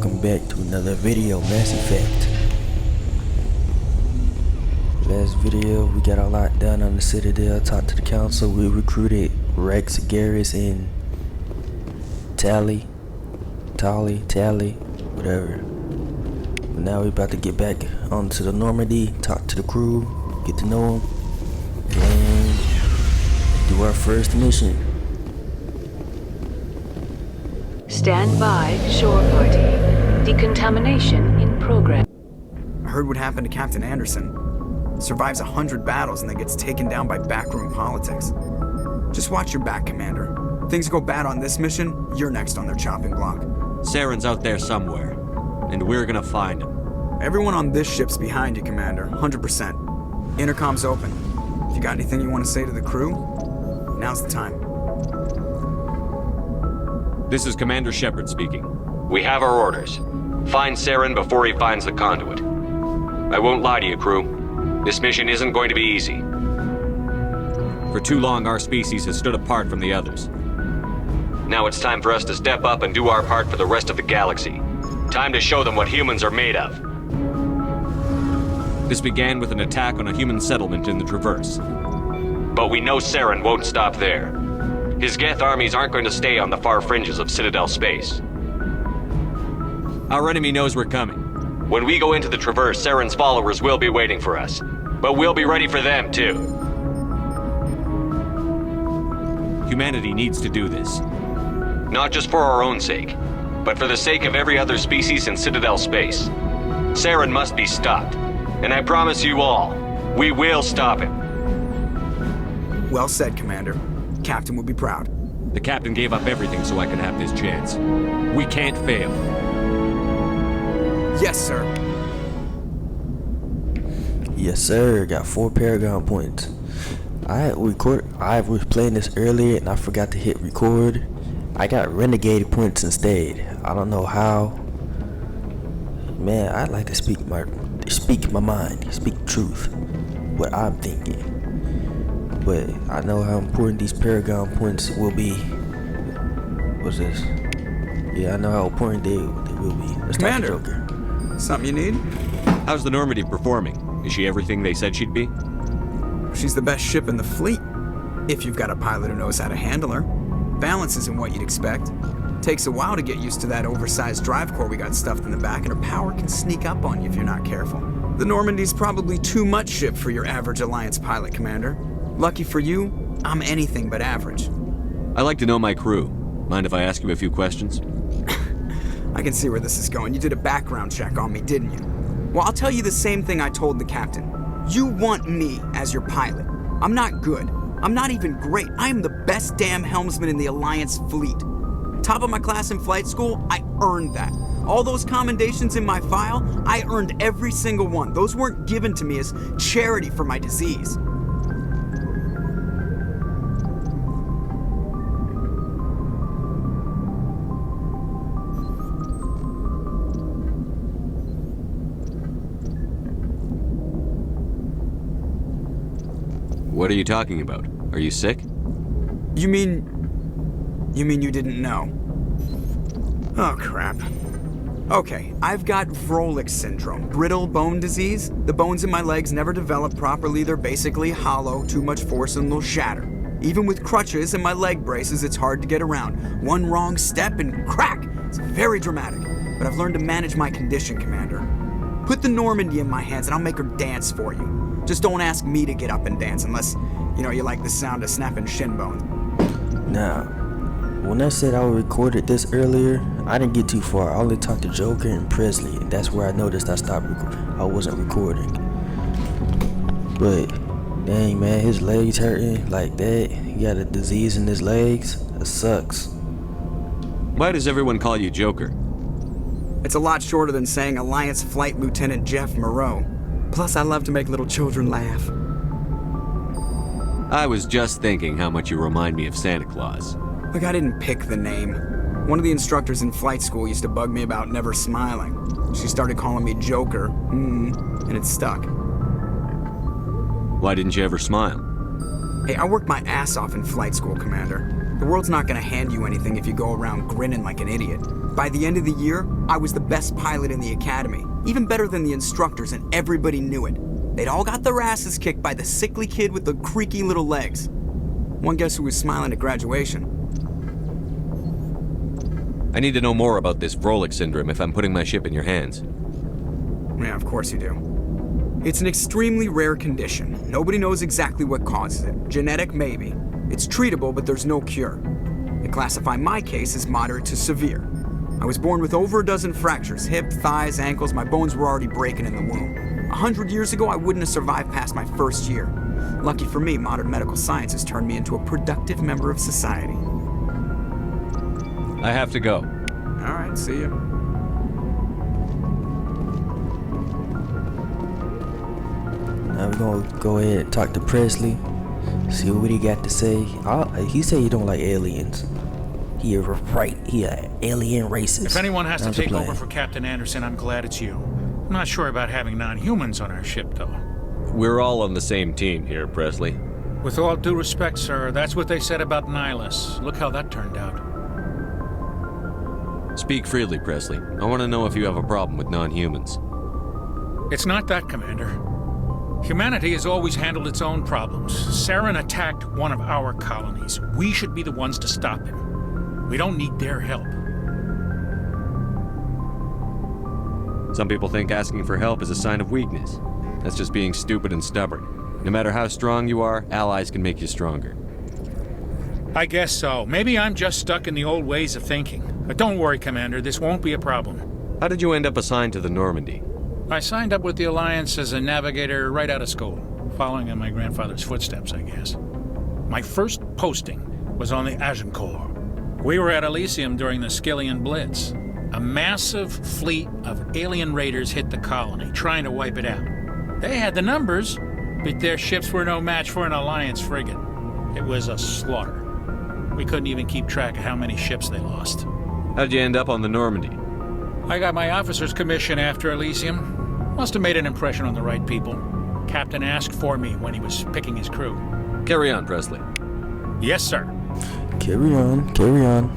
welcome back to another video, Mass Effect. Last video, we got a lot done on the Citadel, talked to the council, we recruited Rex, Garrus, and Tally, whatever. But now we're about to get back onto the Normandy, talk to the crew, get to know them, and do our first mission. Stand by, shore party. Decontamination in progress. I heard what happened to Captain Anderson. Survives 100 battles and then gets taken down by backroom politics. Just watch your back, Commander. Things go bad on this mission, you're next on their chopping block. Saren's out there somewhere, and we're gonna find him. Everyone on this ship's behind you, Commander, 100%. Intercom's open. If you got anything you want to say to the crew, now's the time. This is Commander Shepard speaking. We have our orders. Find Saren before he finds the conduit. I won't lie to you, crew. This mission isn't going to be easy. For too long, our species has stood apart from the others. Now it's time for us to step up and do our part for the rest of the galaxy. Time to show them what humans are made of. This began with an attack on a human settlement in the Traverse. But we know Saren won't stop there. His Geth armies aren't going to stay on the far fringes of Citadel space. Our enemy knows we're coming. When we go into the Traverse, Saren's followers will be waiting for us. But we'll be ready for them, too. Humanity needs to do this. Not just for our own sake, but for the sake of every other species in Citadel space. Saren must be stopped. And I promise you all, we will stop him. Well said, Commander. Captain will be proud. The captain gave up everything so I could have this chance. We can't fail. Yes, sir. Yes, sir. Got 4 Paragon points. I was playing this earlier and I forgot to hit record. I got renegade points instead. I don't know how. Man, I like to speak my mind, speak truth, what I'm thinking. But I know how important these Paragon points will be. What's this? Yeah, I know how important they will be. Let's Commander, talk to Joker. Something you need? How's the Normandy performing? Is she everything they said she'd be? She's the best ship in the fleet. If you've got a pilot who knows how to handle her. Balance isn't what you'd expect. Takes a while to get used to that oversized drive core we got stuffed in the back, and her power can sneak up on you if you're not careful. The Normandy's probably too much ship for your average Alliance pilot, Commander. Lucky for you, I'm anything but average. I like to know my crew. Mind if I ask you a few questions? I can see where this is going. You did a background check on me, didn't you? Well, I'll tell you the same thing I told the captain. You want me as your pilot. I'm not good. I'm not even great. I am the best damn helmsman in the Alliance fleet. Top of my class in flight school, I earned that. All those commendations in my file, I earned every single one. Those weren't given to me as charity for my disease. What are you talking about? Are you sick? You mean you didn't know? Oh, crap. Okay, I've got Vrolik syndrome, brittle bone disease. The bones in my legs never develop properly. They're basically hollow, too much force and they'll shatter. Even with crutches and my leg braces, it's hard to get around. One wrong step and crack! It's very dramatic. But I've learned to manage my condition, Commander. Put the Normandy in my hands and I'll make her dance for you. Just don't ask me to get up and dance unless, you like the sound of snapping shin bones. Now, when I said I recorded this earlier, I didn't get too far. I only talked to Joker and Presley, and that's where I noticed I wasn't recording. But dang, man, his legs hurting like that. He got a disease in his legs. That sucks. Why does everyone call you Joker? It's a lot shorter than saying Alliance Flight Lieutenant Jeff Moreau. Plus, I love to make little children laugh. I was just thinking how much you remind me of Santa Claus. Look, I didn't pick the name. One of the instructors in flight school used to bug me about never smiling. She started calling me Joker, and it stuck. Why didn't you ever smile? Hey, I worked my ass off in flight school, Commander. The world's not gonna hand you anything if you go around grinning like an idiot. By the end of the year, I was the best pilot in the academy, even better than the instructors, and everybody knew it. They'd all got their asses kicked by the sickly kid with the creaky little legs. One guess who was smiling at graduation? I need to know more about this Vrolik syndrome if I'm putting my ship in your hands. Yeah, of course you do. It's an extremely rare condition. Nobody knows exactly what causes it. Genetic, maybe. It's treatable, but there's no cure. They classify my case as moderate to severe. I was born with over a dozen fractures, hip, thighs, ankles. My bones were already breaking in the womb. 100 years ago, I wouldn't have survived past my first year. Lucky for me, modern medical science has turned me into a productive member of society. I have to go. All right, see ya. Now we're gonna go ahead and talk to Presley. See what he got to say. He said he don't like aliens. He a alien racist. If anyone has to Sounds a take plan. over for Captain Anderson, I'm glad it's you. I'm not sure about having non-humans on our ship, though. We're all on the same team here, Presley. With all due respect, sir, that's what they said about Nihilus. Look how that turned out. Speak freely, Presley. I want to know if you have a problem with non-humans. It's not that, Commander. Humanity has always handled its own problems. Saren attacked one of our colonies. We should be the ones to stop him. We don't need their help. Some people think asking for help is a sign of weakness. That's just being stupid and stubborn. No matter how strong you are, allies can make you stronger. I guess so. Maybe I'm just stuck in the old ways of thinking. But don't worry, Commander, this won't be a problem. How did you end up assigned to the Normandy? I signed up with the Alliance as a navigator right out of school, following in my grandfather's footsteps, I guess. My first posting was on the Agincourt. We were at Elysium during the Skillian Blitz. A massive fleet of alien raiders hit the colony, trying to wipe it out. They had the numbers, but their ships were no match for an Alliance frigate. It was a slaughter. We couldn't even keep track of how many ships they lost. How did you end up on the Normandy? I got my officer's commission after Elysium. Must have made an impression on the right people. Captain asked for me when he was picking his crew. Carry on, Presley. Yes, sir. Carry on, carry on.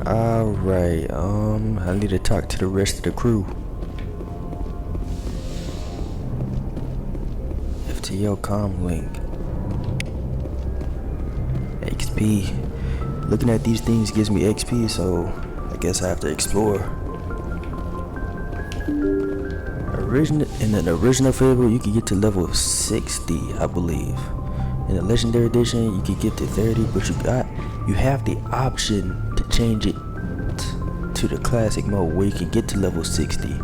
Alright, I need to talk to the rest of the crew. FTL comm link. XP. Looking at these things gives me XP, so I guess I have to explore. In an original Fable, you could get to level 60, I believe. In the Legendary Edition, you could get to 30, but you have the option to change it to the Classic mode where you can get to level 60.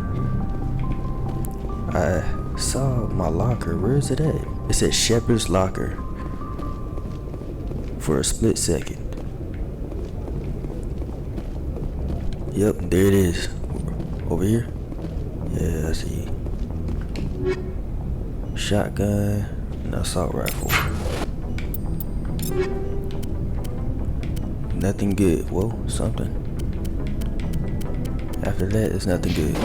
I saw my locker. Where is it at? It says Shepherd's Locker. For a split second. Yep, there it is. Over here? Yeah, I see. Shotgun and assault rifle. Nothing good. Whoa, something. After that, it's nothing good.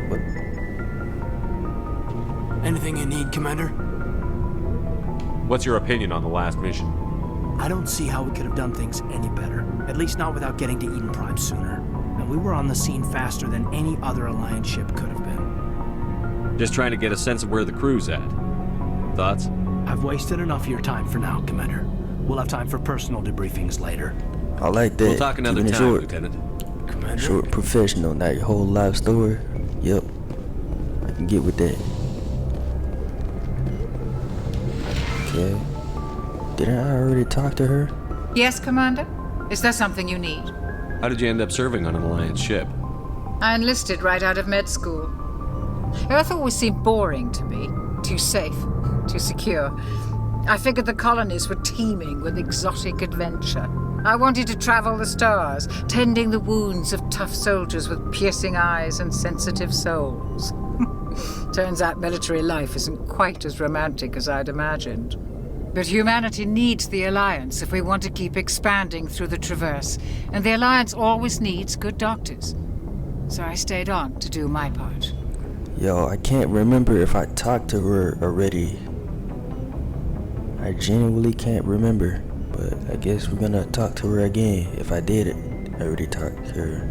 What? Anything you need, Commander? What's your opinion on the last mission? I don't see how we could have done things any better. At least not without getting to Eden Prime sooner. And we were on the scene faster than any other Alliance ship could have been. Just trying to get a sense of where the crew's at. Thoughts? I've wasted enough of your time for now, Commander. We'll have time for personal debriefings later. I like that. We'll talk another Keeping it time, short. Lieutenant. Commander? Short, professional, not your whole life story. Yep, I can get with that. Okay. Didn't I already talk to her? Yes, Commander? Is there something you need? How did you end up serving on an Alliance ship? I enlisted right out of med school. Earth always seemed boring to me. Too safe, too secure. I figured the colonies were teeming with exotic adventure. I wanted to travel the stars, tending the wounds of tough soldiers with piercing eyes and sensitive souls. Turns out military life isn't quite as romantic as I'd imagined. But humanity needs the Alliance if we want to keep expanding through the Traverse, and the Alliance always needs good doctors. So I stayed on to do my part. Yo, I can't remember if I talked to her already. I genuinely can't remember, but I guess we're gonna talk to her again if I did it. I already talked to her.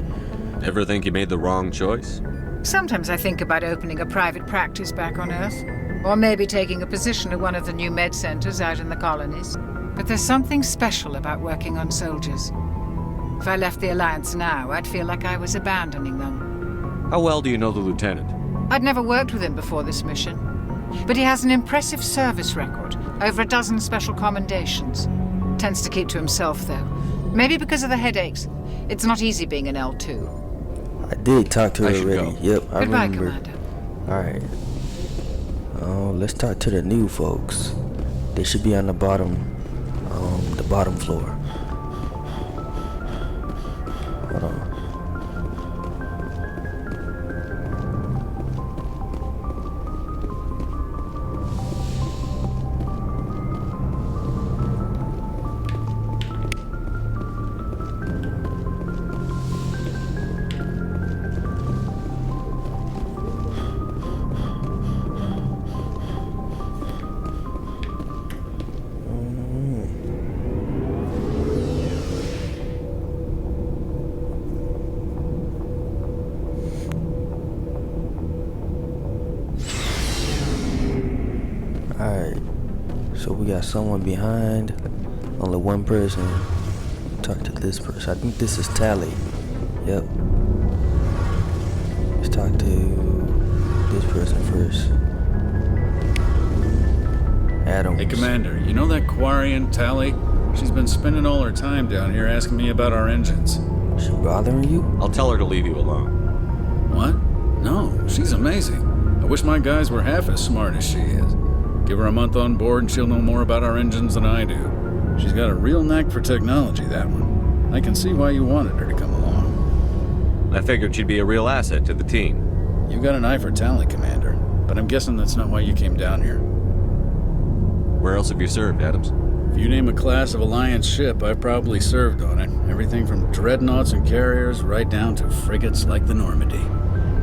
Ever think you made the wrong choice? Sometimes I think about opening a private practice back on Earth, or maybe taking a position at one of the new med centers out in the colonies. But there's something special about working on soldiers. If I left the Alliance now, I'd feel like I was abandoning them. How well do you know the lieutenant? I'd never worked with him before this mission, but he has an impressive service record, over a dozen special commendations. Tends to keep to himself, though. Maybe because of the headaches. It's not easy being an L2. I did talk to her I should already. go. Yep, I Goodbye, remember. Commander. Alright. Let's talk to the new folks. They should be on the bottom floor. Hold on. Alright, so we got someone behind, only one person. Talk to this person. I think this is Tally. Yep. Let's talk to this person first. Adam. Hey, Commander, you know that Quarian, Tally? She's been spending all her time down here asking me about our engines. She bothering you? I'll tell her to leave you alone. What? No, she's amazing. I wish my guys were half as smart as she is. Give her a month on board and she'll know more about our engines than I do. She's got a real knack for technology, that one. I can see why you wanted her to come along. I figured she'd be a real asset to the team. You got an eye for talent, Commander, but I'm guessing that's not why you came down here. Where else have you served, Adams? If you name a class of Alliance ship, I've probably served on it. Everything from dreadnoughts and carriers right down to frigates like the Normandy.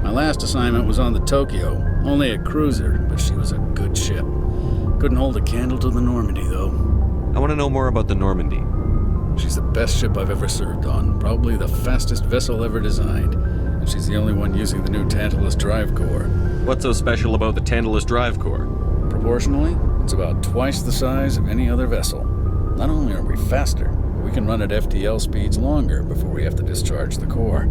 My last assignment was on the Tokyo, only a cruiser, but she was a good ship. Couldn't hold a candle to the Normandy, though. I want to know more about the Normandy. She's the best ship I've ever served on, probably the fastest vessel ever designed, and she's the only one using the new Tantalus drive core. What's so special about the Tantalus drive core? Proportionally, it's about twice the size of any other vessel. Not only are we faster, but we can run at FTL speeds longer before we have to discharge the core.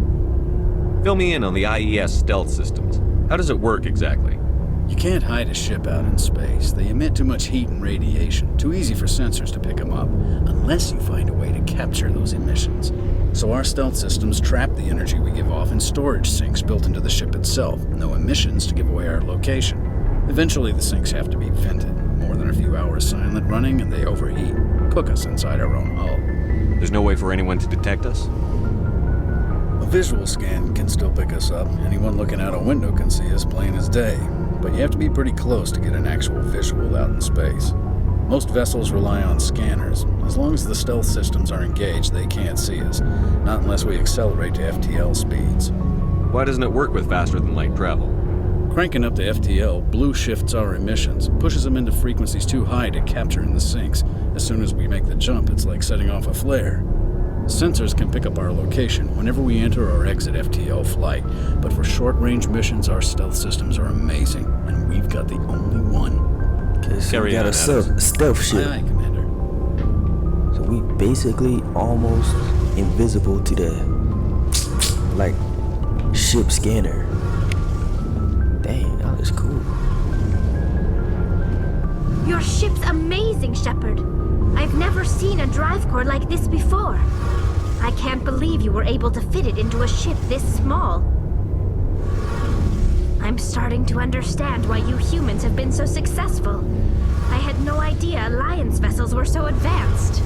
Fill me in on the IES stealth systems. How does it work exactly? You can't hide a ship out in space. They emit too much heat and radiation, too easy for sensors to pick them up, unless you find a way to capture those emissions. So our stealth systems trap the energy we give off in storage sinks built into the ship itself, no emissions to give away our location. Eventually the sinks have to be vented. More than a few hours silent running and they overheat, cook us inside our own hull. There's no way for anyone to detect us? A visual scan can still pick us up. Anyone looking out a window can see us plain as day. But you have to be pretty close to get an actual visual out in space. Most vessels rely on scanners. As long as the stealth systems are engaged, they can't see us. Not unless we accelerate to FTL speeds. Why doesn't it work with faster than light travel? Cranking up to FTL blue shifts our emissions, pushes them into frequencies too high to capture in the sinks. As soon as we make the jump, it's like setting off a flare. Sensors can pick up our location whenever we enter or exit FTL flight, but for short-range missions, our stealth systems are amazing, and we've got the only one. Okay, so we Carry got on, a stealth ship. Aye, aye, Commander. So we basically almost invisible to the, like, ship scanner. Dang, that was cool. Your ship's amazing, Shepard. I've never seen a drive core like this before. I can't believe you were able to fit it into a ship this small. I'm starting to understand why you humans have been so successful. I had no idea Alliance vessels were so advanced.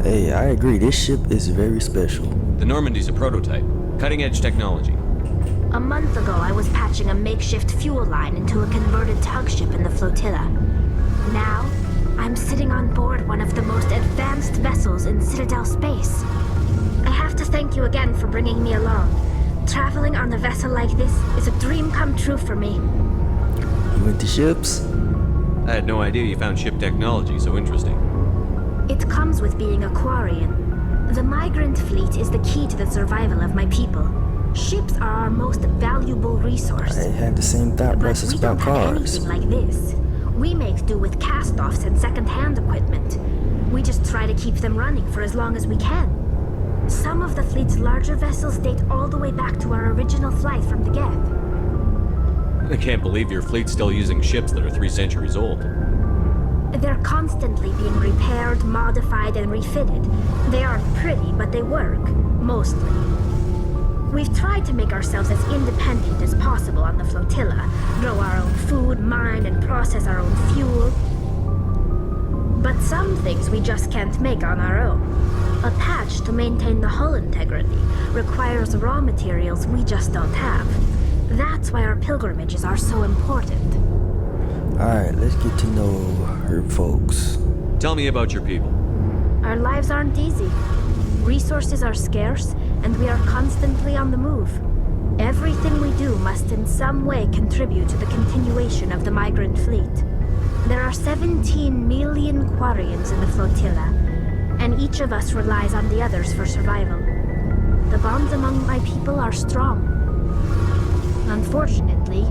Hey, I agree. This ship is very special. The Normandy's a prototype. Cutting-edge technology. A month ago, I was patching a makeshift fuel line into a converted tug ship in the flotilla. Now, I'm sitting on board one of the most advanced vessels in Citadel space. I have to thank you again for bringing me along. Traveling on a vessel like this is a dream come true for me. You went to ships? I had no idea you found ship technology so interesting. It comes with being a Quarian. The migrant fleet is the key to the survival of my people. Ships are our most valuable resource. I had the same thought process But we about don't have cars. anything like this. We make do with cast-offs and second-hand equipment. We just try to keep them running for as long as we can. Some of the fleet's larger vessels date all the way back to our original flight from the Geth. I can't believe your fleet's still using ships that are 3 centuries old. They're constantly being repaired, modified, and refitted. They aren't pretty, but they work. Mostly. We've tried to make ourselves as independent as possible on the flotilla. Grow our own food, mine, and process our own fuel. But some things we just can't make on our own. A patch to maintain the hull integrity requires raw materials we just don't have. That's why our pilgrimages are so important. Alright, let's get to know her folks. Tell me about your people. Our lives aren't easy. Resources are scarce, and we are constantly on the move. Everything we do must in some way contribute to the continuation of the migrant fleet. There are 17 million Quarians in the flotilla, and each of us relies on the others for survival. The bonds among my people are strong. Unfortunately,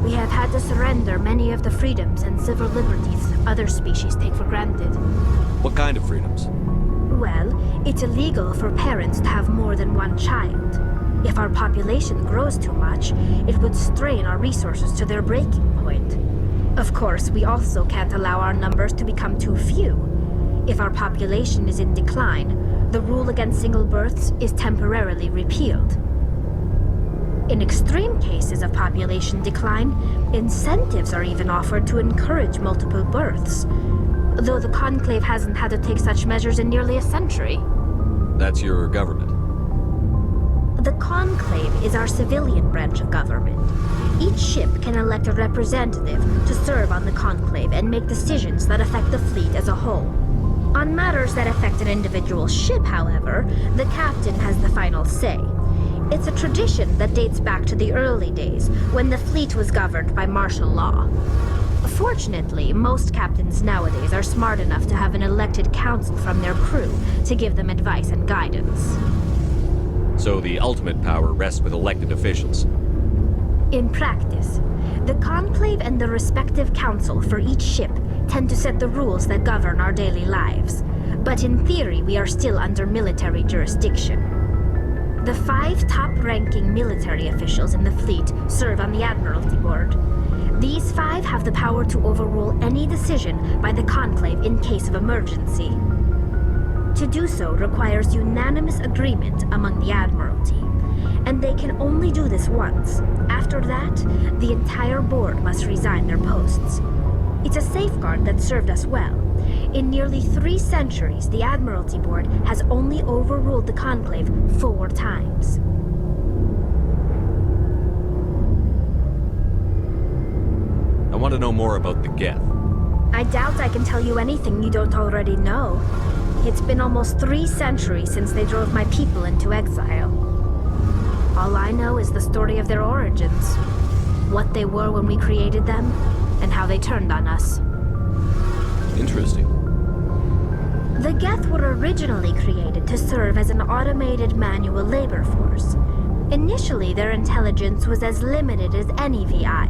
we have had to surrender many of the freedoms and civil liberties other species take for granted. What kind of freedoms? Well, it's illegal for parents to have more than one child. If our population grows too much, it would strain our resources to their breaking point. Of course, we also can't allow our numbers to become too few. If our population is in decline, the rule against single births is temporarily repealed. In extreme cases of population decline, incentives are even offered to encourage multiple births, though the Conclave hasn't had to take such measures in nearly a century. That's your government. The Conclave is our civilian branch of government. Each ship can elect a representative to serve on the Conclave and make decisions that affect the fleet as a whole. On matters that affect an individual ship, however, the captain has the final say. It's a tradition that dates back to the early days, when the fleet was governed by martial law. Fortunately, most captains nowadays are smart enough to have an elected council from their crew to give them advice and guidance. So the ultimate power rests with elected officials. In practice, the Conclave and the respective council for each ship tend to set the rules that govern our daily lives. But in theory, we are still under military jurisdiction. The 5 top-ranking military officials in the fleet serve on the Admiralty Board. These 5 have the power to overrule any decision by the Conclave in case of emergency. To do so requires unanimous agreement among the Admiralty, and they can only do this once. After that, the entire board must resign their posts. It's a safeguard that served us well. In nearly 3 centuries, the Admiralty Board has only overruled the Conclave 4 times. I want to know more about the Geth. I doubt I can tell you anything you don't already know. It's been almost 3 centuries since they drove my people into exile. All I know is the story of their origins, what they were when we created them, and how they turned on us. Interesting. The Geth were originally created to serve as an automated manual labor force. Initially, their intelligence was as limited as any VI.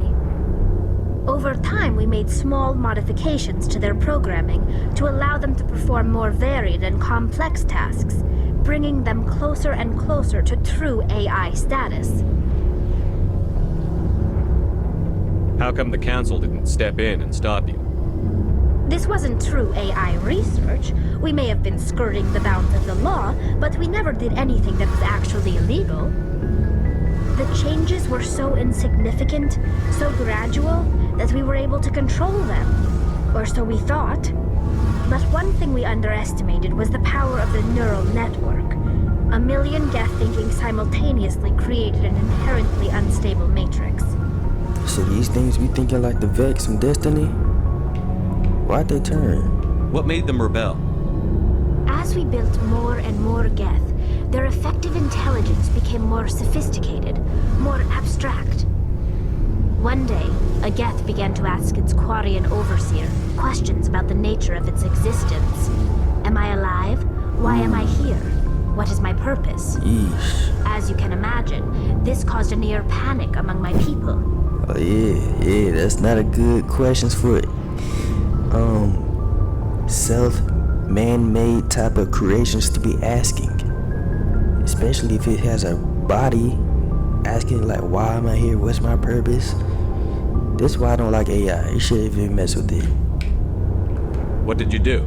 Over time, we made small modifications to their programming to allow them to perform more varied and complex tasks, bringing them closer and closer to true AI status. How come the Council didn't step in and stop you? This wasn't true AI research. We may have been skirting the bounds of the law, but we never did anything that was actually illegal. The changes were so insignificant, so gradual, that we were able to control them. Or so we thought. But one thing we underestimated was the power of the neural network. 1 million Geth thinking simultaneously created an inherently unstable matrix. So these things be thinking like the Vex from Destiny? Why'd they turn? What made them rebel? As we built more and more Geth, their effective intelligence became more sophisticated, more abstract. One day, a Geth began to ask its Quarian overseer questions about the nature of its existence. Am I alive? Why am I here? What is my purpose? Yeesh. As you can imagine, this caused a near panic among my people. Oh yeah, that's not a good questions for self-man-made type of creations to be asking. Especially if it has a body, asking like, why am I here? What's my purpose? This is why I don't like AI. You shouldn't even mess with it. What did you do?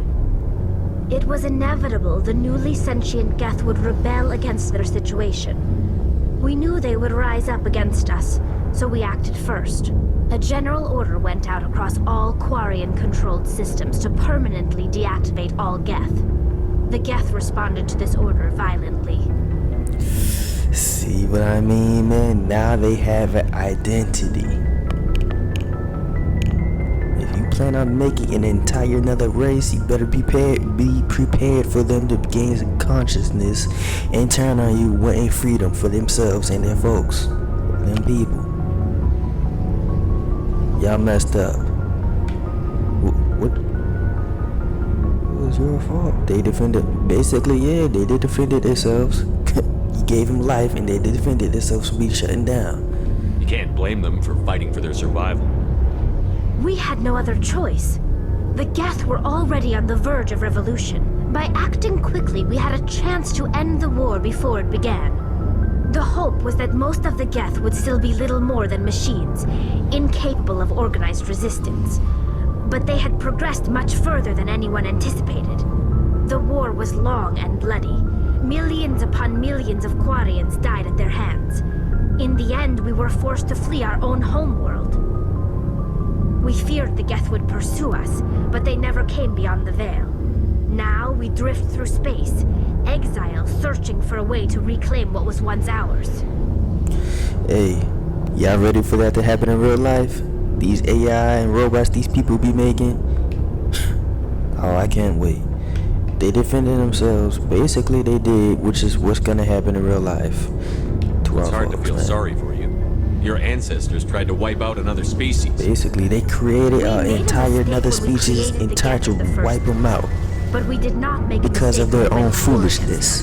It was inevitable the newly sentient Geth would rebel against their situation. We knew they would rise up against us, so we acted first. A general order went out across all Quarian-controlled systems to permanently deactivate all Geth. The Geth responded to this order violently. See what I mean, man? Now they have an identity. If you plan on making an entire another race, you better be prepared for them to gain consciousness and turn on you, wanting freedom for themselves and their folks, them people. Y'all messed up. What was your fault? They defended. Basically, yeah, they did defend themselves. You gave them life, and they defended themselves from being shut down. You can't blame them for fighting for their survival. We had no other choice. The Geth were already on the verge of revolution. By acting quickly, we had a chance to end the war before it began. The hope was that most of the Geth would still be little more than machines, incapable of organized resistance. But they had progressed much further than anyone anticipated. The war was long and bloody. Millions upon millions of Quarians died at their hands. In the end, we were forced to flee our own homeworld. We feared the Geth would pursue us, but they never came beyond the Veil. Now we drift through space, exile searching for a way to reclaim what was once ours. Hey, y'all ready for that to happen in real life? These AI and robots these people be making? Oh, I can't wait. They defended themselves. Basically, they did, which is what's gonna happen in real life. It's hard to feel sorry for you. Your ancestors tried to wipe out another species. Basically, they created an entire another species and tried to wipe them out. But we did not make because of their own foolishness.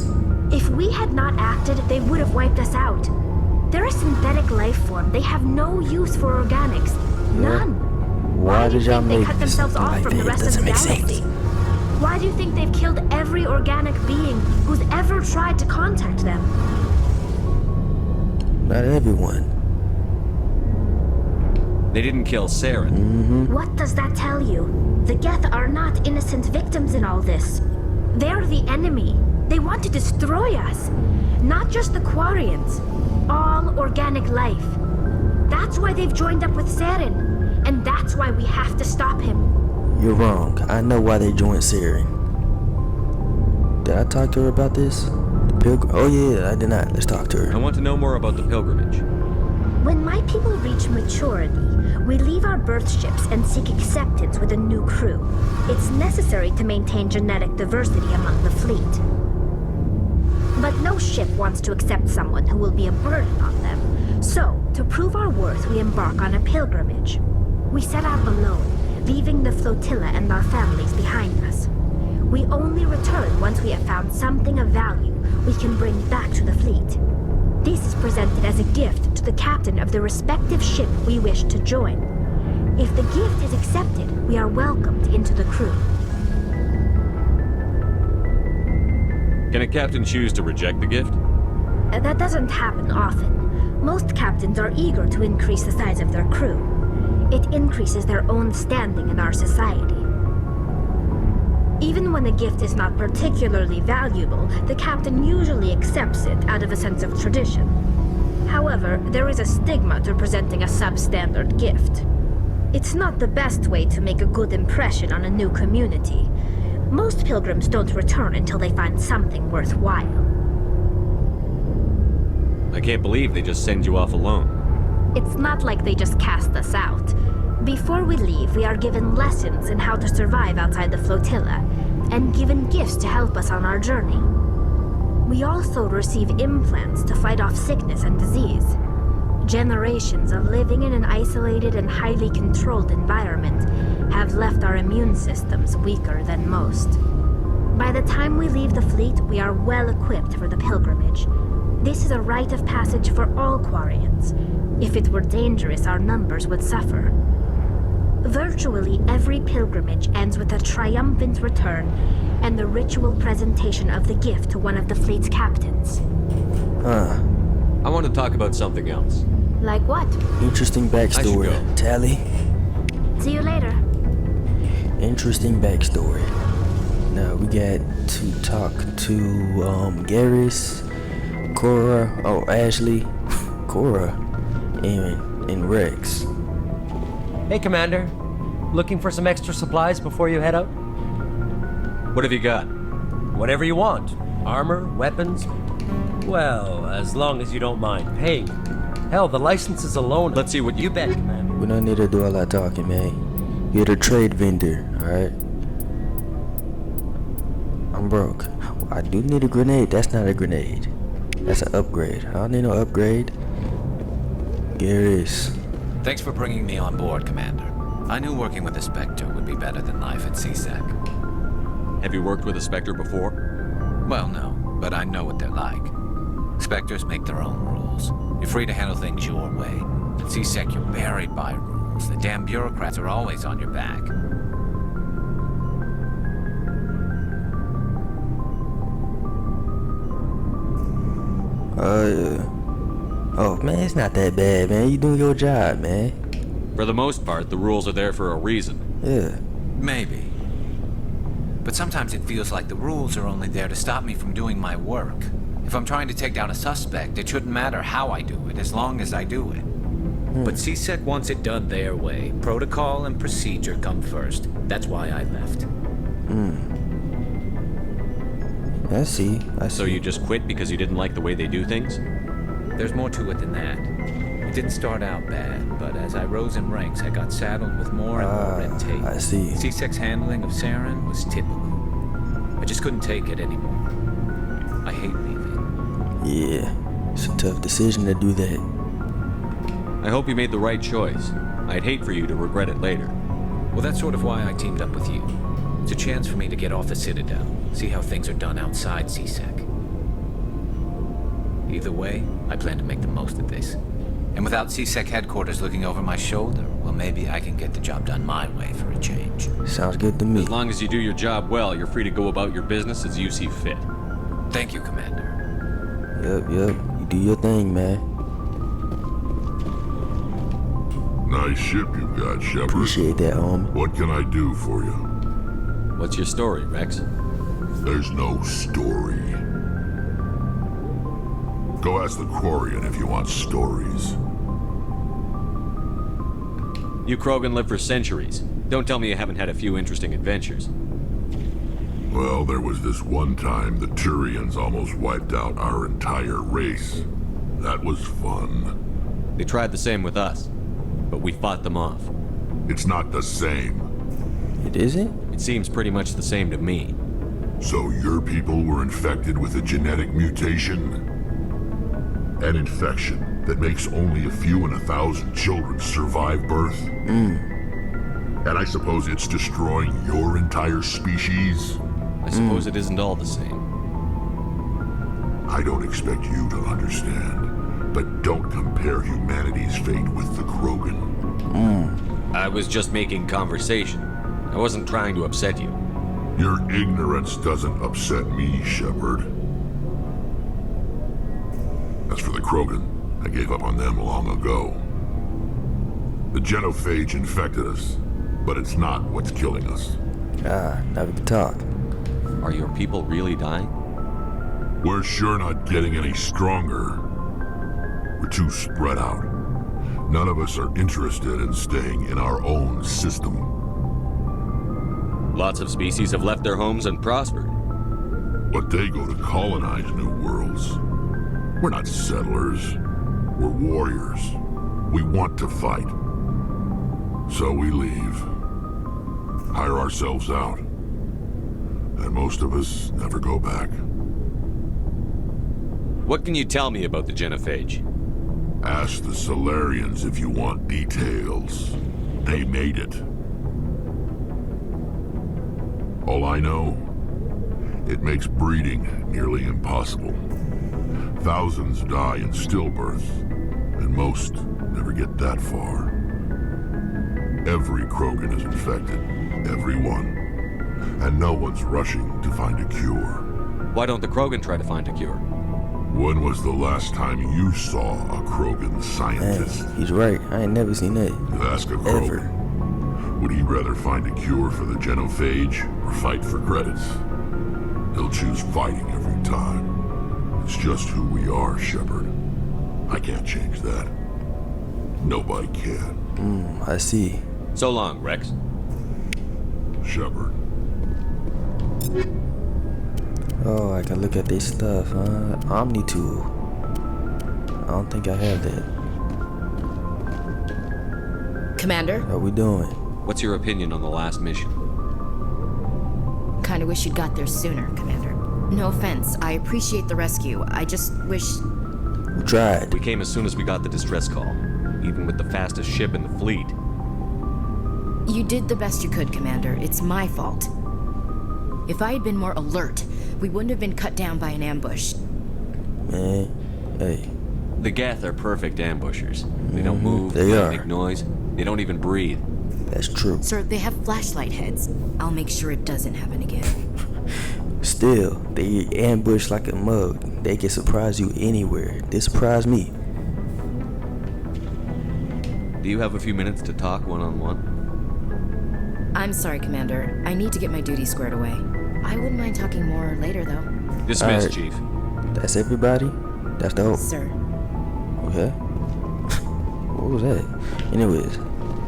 If we had not acted, they would have wiped us out. They're a synthetic life form. They have no use for organics. None. Why did y'all make they cut themselves off from the rest of the galaxy? Why do you think they've killed every organic being who's ever tried to contact them? Not everyone. They didn't kill Saren. What does that tell you? The Geth are not innocent victims in all this. They're the enemy. They want to destroy us. Not just the Quarians. All organic life. That's why they've joined up with Saren. And that's why we have to stop him. You're wrong. I know why they joined Saren. Did I talk to her about this? The pilgrim? Oh yeah, I did not. Let's talk to her. I want to know more about the pilgrimage. When my people reach maturity, we leave our birth ships and seek acceptance with a new crew. It's necessary to maintain genetic diversity among the fleet. But no ship wants to accept someone who will be a burden on them. So, to prove our worth, we embark on a pilgrimage. We set out alone, leaving the flotilla and our families behind us. We only return once we have found something of value we can bring back to the fleet. This is presented as a gift to the captain of the respective ship we wish to join. If the gift is accepted, we are welcomed into the crew. Can a captain choose to reject the gift? That doesn't happen often. Most captains are eager to increase the size of their crew. It increases their own standing in our society. Even when a gift is not particularly valuable, the captain usually accepts it out of a sense of tradition. However, there is a stigma to presenting a substandard gift. It's not the best way to make a good impression on a new community. Most pilgrims don't return until they find something worthwhile. I can't believe they just send you off alone. It's not like they just cast us out. Before we leave, we are given lessons in how to survive outside the flotilla, and given gifts to help us on our journey. We also receive implants to fight off sickness and disease. Generations of living in an isolated and highly controlled environment have left our immune systems weaker than most. By the time we leave the fleet, we are well equipped for the pilgrimage. This is a rite of passage for all Quarians. If it were dangerous, our numbers would suffer. Virtually every pilgrimage ends with a triumphant return and the ritual presentation of the gift to one of the fleet's captains. I want to talk about something else. Like what? Interesting backstory. I should go. Tally. See you later. Interesting backstory. Now we got to talk to Garrus, Cora, Ashley, Cora, and Rex. Hey, Commander. Looking for some extra supplies before you head out? What have you got? Whatever you want. Armor, weapons. Well, as long as you don't mind paying. Hell, the licenses alone. Let's see what you bet, Commander. We don't need to do all that talking, man. You're the trade vendor, alright? I'm broke. I do need a grenade. That's not a grenade. That's an upgrade. I don't need no upgrade. Garrus. Thanks for bringing me on board, Commander. I knew working with a Spectre would be better than life at CSEC. Have you worked with a Spectre before? Well, no, but I know what they're like. Spectres make their own rules. You're free to handle things your way. At CSEC, you're buried by rules. The damn bureaucrats are always on your back. Oh, man, it's not that bad, man. You doing your job, man. For the most part, the rules are there for a reason. Yeah. Maybe. But sometimes it feels like the rules are only there to stop me from doing my work. If I'm trying to take down a suspect, it shouldn't matter how I do it, as long as I do it. But CSEC wants it done their way. Protocol and procedure come first. That's why I left. I see. So you just quit because you didn't like the way they do things? There's more to it than that. It didn't start out bad, but as I rose in ranks, I got saddled with more and more red tape. I see. CSEC's handling of Saren was typical. I just couldn't take it anymore. I hate leaving. Yeah, it's a tough decision to do that. I hope you made the right choice. I'd hate for you to regret it later. Well, that's sort of why I teamed up with you. It's a chance for me to get off the Citadel, see how things are done outside CSEC. Either way, I plan to make the most of this. And without CSEC headquarters looking over my shoulder, well, maybe I can get the job done my way for a change. Sounds good to me. As long as you do your job well, you're free to go about your business as you see fit. Thank you, Commander. Yep. You do your thing, man. Nice ship you got, Shepard. Appreciate that, homie. What can I do for you? What's your story, Rex? There's no story. Go ask the Quarian if you want stories. You Krogan live for centuries. Don't tell me you haven't had a few interesting adventures. Well, there was this one time the Turians almost wiped out our entire race. That was fun. They tried the same with us, but we fought them off. It's not the same. It isn't? It seems pretty much the same to me. So your people were infected with a genetic mutation? An infection that makes only a few in 1,000 children survive birth? And I suppose it's destroying your entire species? I suppose it isn't all the same. I don't expect you to understand, but don't compare humanity's fate with the Krogan. I was just making conversation. I wasn't trying to upset you. Your ignorance doesn't upset me, Shepard. As for the Krogan, I gave up on them long ago. The genophage infected us, but it's not what's killing us. Now we can talk. Are your people really dying? We're sure not getting any stronger. We're too spread out. None of us are interested in staying in our own system. Lots of species have left their homes and prospered. But they go to colonize new worlds. We're not settlers. We're warriors. We want to fight. So we leave. Hire ourselves out. And most of us never go back. What can you tell me about the genophage? Ask the Solarians if you want details. They made it. All I know, it makes breeding nearly impossible. Thousands die in stillbirth, and most never get that far. Every Krogan is infected, every one. And no one's rushing to find a cure. Why don't the Krogan try to find a cure? When was the last time you saw a Krogan scientist? Man, he's right. I ain't never seen that. Ask a Krogan. Would he rather find a cure for the genophage or fight for credits? He'll choose fighting every time. It's just who we are, Shepard. I can't change that. Nobody can. I see. So long, Rex. Shepard. Oh, I can look at this stuff, huh? Omni tool. I don't think I have that. Commander? How we doing? What's your opinion on the last mission? Kinda wish you'd got there sooner, Commander. No offense, I appreciate the rescue. I just wish... We tried. We came as soon as we got the distress call, even with the fastest ship in the fleet. You did the best you could, Commander. It's my fault. If I had been more alert, we wouldn't have been cut down by an ambush. Man, hey. The Geth are perfect ambushers. They don't move, they don't are. make noise, they don't even breathe. That's true. Sir, they have flashlight heads. I'll make sure it doesn't happen again. Still, they ambush like a mug. They can surprise you anywhere. They surprised me. Do you have a few minutes to talk one-on-one? I'm sorry, Commander. I need to get my duty squared away. I wouldn't mind talking more later, though. Dismissed, Alright. Chief. That's everybody? That's the whole... Sir. Okay. What was that? Anyways,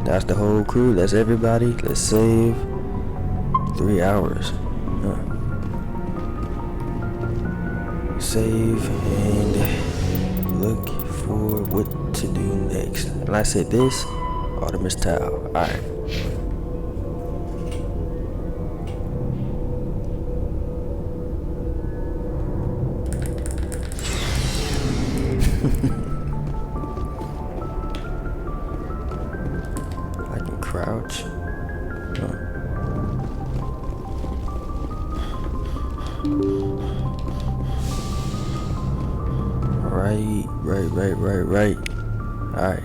that's the whole crew. That's everybody. Let's save 3 hours. Save and look for what to do next. And I said this, Artemis Tau. Alright. I can crouch. Right. Alright.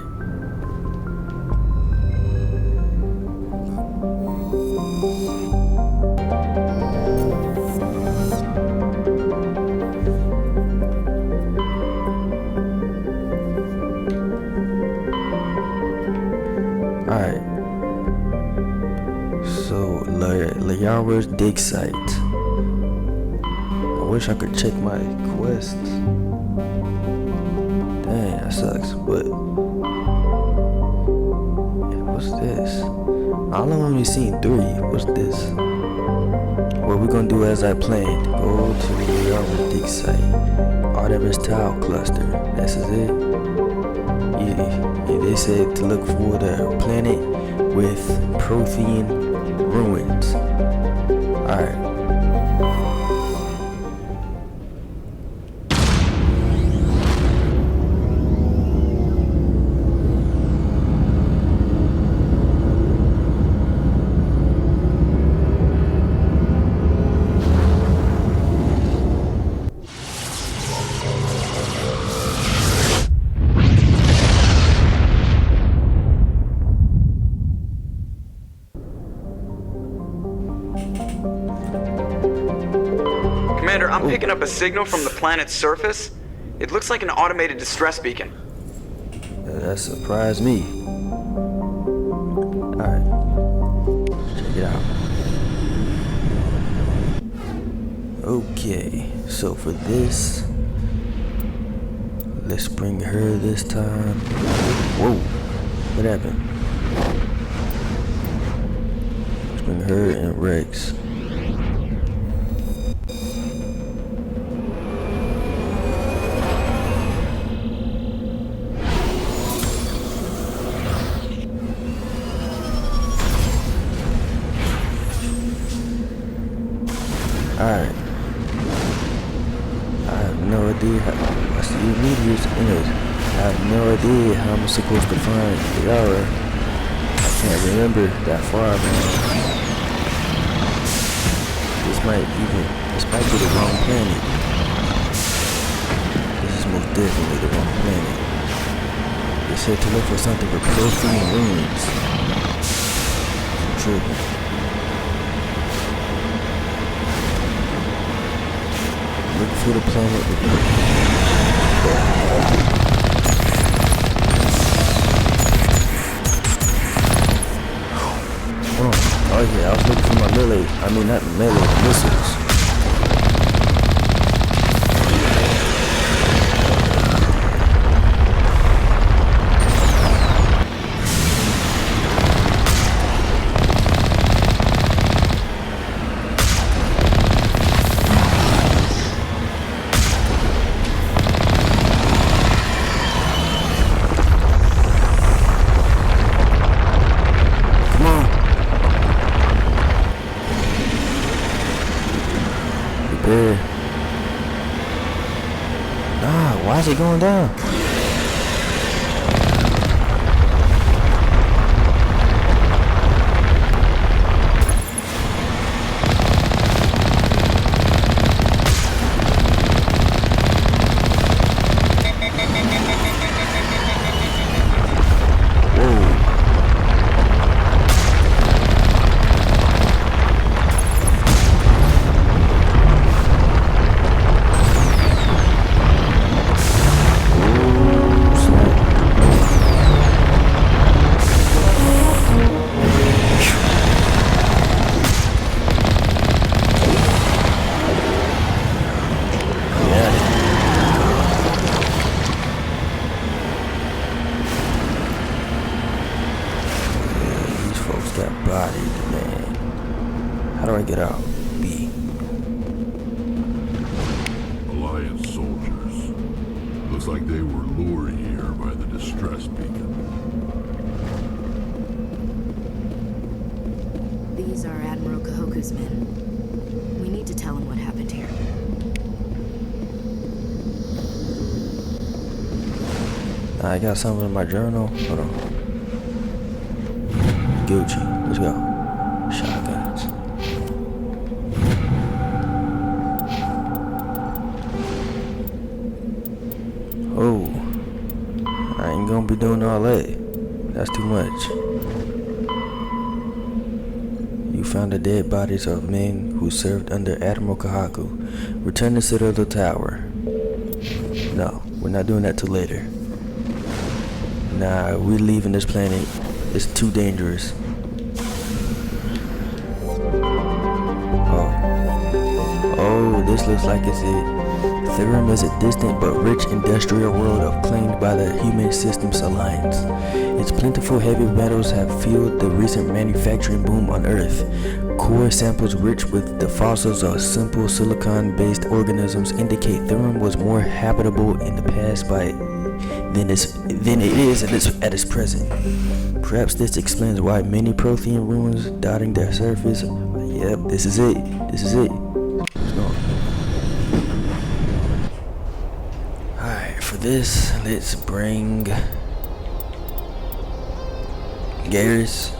Alright. So, Layara's dig site. I wish I could check my quests. Dang, that sucks, but... Yeah, what's this? I've only seen 3. What's this? What we're gonna do as I planned. Go to the Layara dig site. Artemis Tau cluster. This is it. Yeah, they said to look for the planet with Prothean ruins. Alright. Commander, I'm picking up a signal from the planet's surface. It looks like an automated distress beacon. That surprised me. Alright. Check it out. Okay, so for this, let's bring her this time. Whoa, what happened? Let's bring her and Rex. Alright. I have no idea how. have no idea how I'm supposed to find the aura. I can't remember that far, man. This might be the wrong planet. This is most definitely the wrong planet. They said to look for something for Prothean ruins. Tripping. Look for the planet with Hold on. Oh yeah, I was looking for my melee. I mean not melee, missiles. Why is it going down? How do I get out? B. Alliance soldiers. Looks like they were lured here by the distress beacon. These are Admiral Kahoku's men. We need to tell him what happened here. I got something in my journal. Hold on. Gucci. Let's go. Shotguns. Oh. I ain't gonna be doing all that. That's too much. You found the dead bodies of men who served under Admiral Kahoku. Return to Citadel Tower. No, we're not doing that till later. Nah, we're leaving this planet. It's too dangerous. Oh, this looks like it's it. Therum is a distant but rich industrial world claimed by the Human Systems Alliance. Its plentiful heavy metals have fueled the recent manufacturing boom on Earth. Core samples rich with the fossils of simple silicon-based organisms indicate Therum was more habitable in the past than it is at its present. Perhaps this explains why many Prothean ruins dotting their surface. Yep, this is it. This is it. Alright, for this, let's bring Garrus.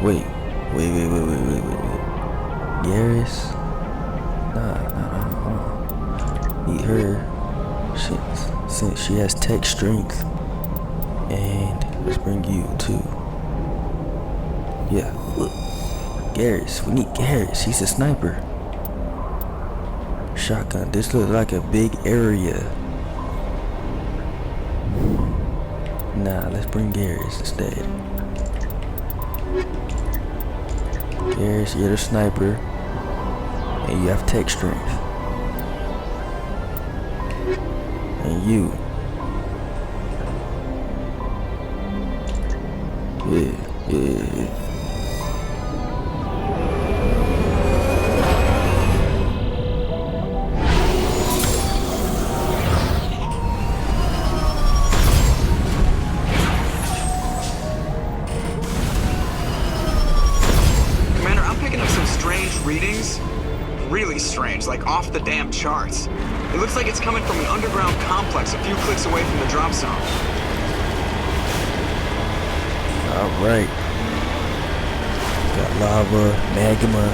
Wait. Garrus? Nah, hold on. Need her. Since she has tech strength. And let's bring you too. Yeah, look. Garrus. We need Garrus. He's a sniper. Shotgun. This looks like a big area. Nah, let's bring Garrus instead. Garrus, you're the sniper. And you have tech strength. And you. Yeah. Commander, I'm picking up some strange readings. Really strange, like off the damn charts. It looks Looks like it's coming from an underground complex a few clicks away from the drop zone. Alright. Got lava, magma.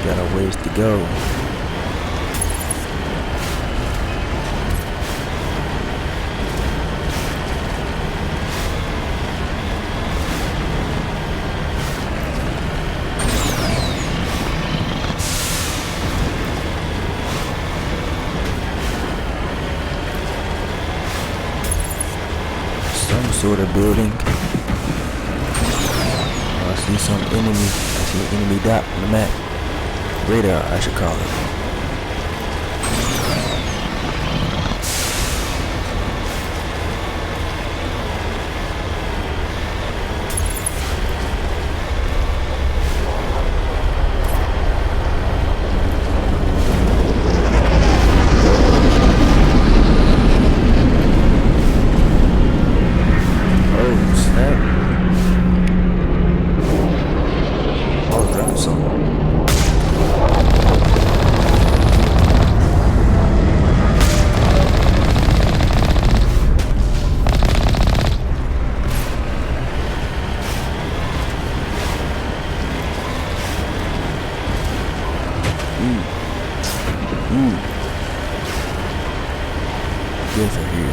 Got a ways to go. Some sort of building. I see some enemy. I see an enemy dot on the map. Radar, I should call it. Oh, snap. Oh, that was something. Yes, I hear.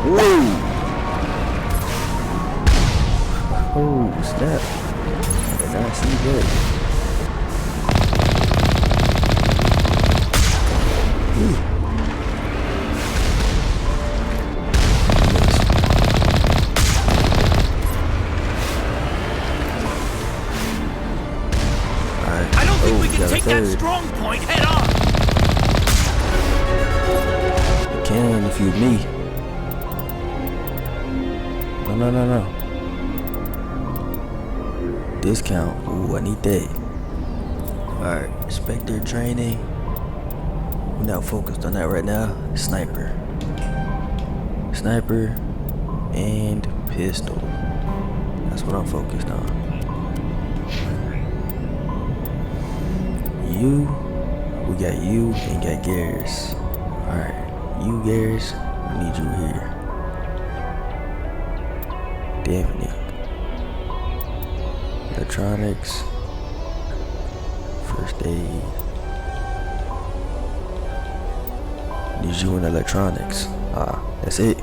Whoa! Oh, snap. I did not see that. I don't think we can take that strong point head on. You can if you me. No. Discount. Ooh, I need that. Alright, Spectre training. We're not focused on that right now. Sniper and pistol. That's what I'm focused on. We got you and got Garrus. Alright, you Garrus, I need you here. Definitely. Electronics. First aid. Need you in electronics. That's it.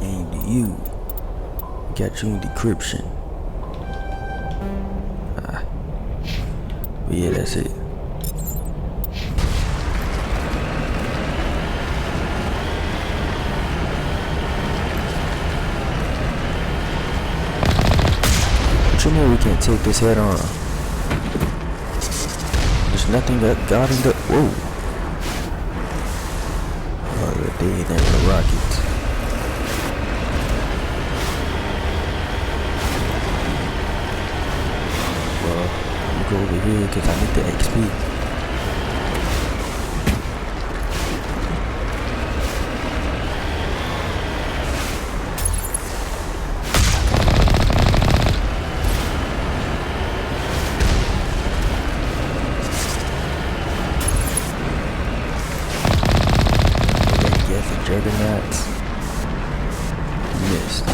Aim to you. Got you in decryption. But yeah, that's it. What you mean we can't take this head on? There's nothing that got in the. Whoa. Oh, they ain't there with the rockets. Well, I'm gonna go over here because I need the XP. Juggernauts. Missed.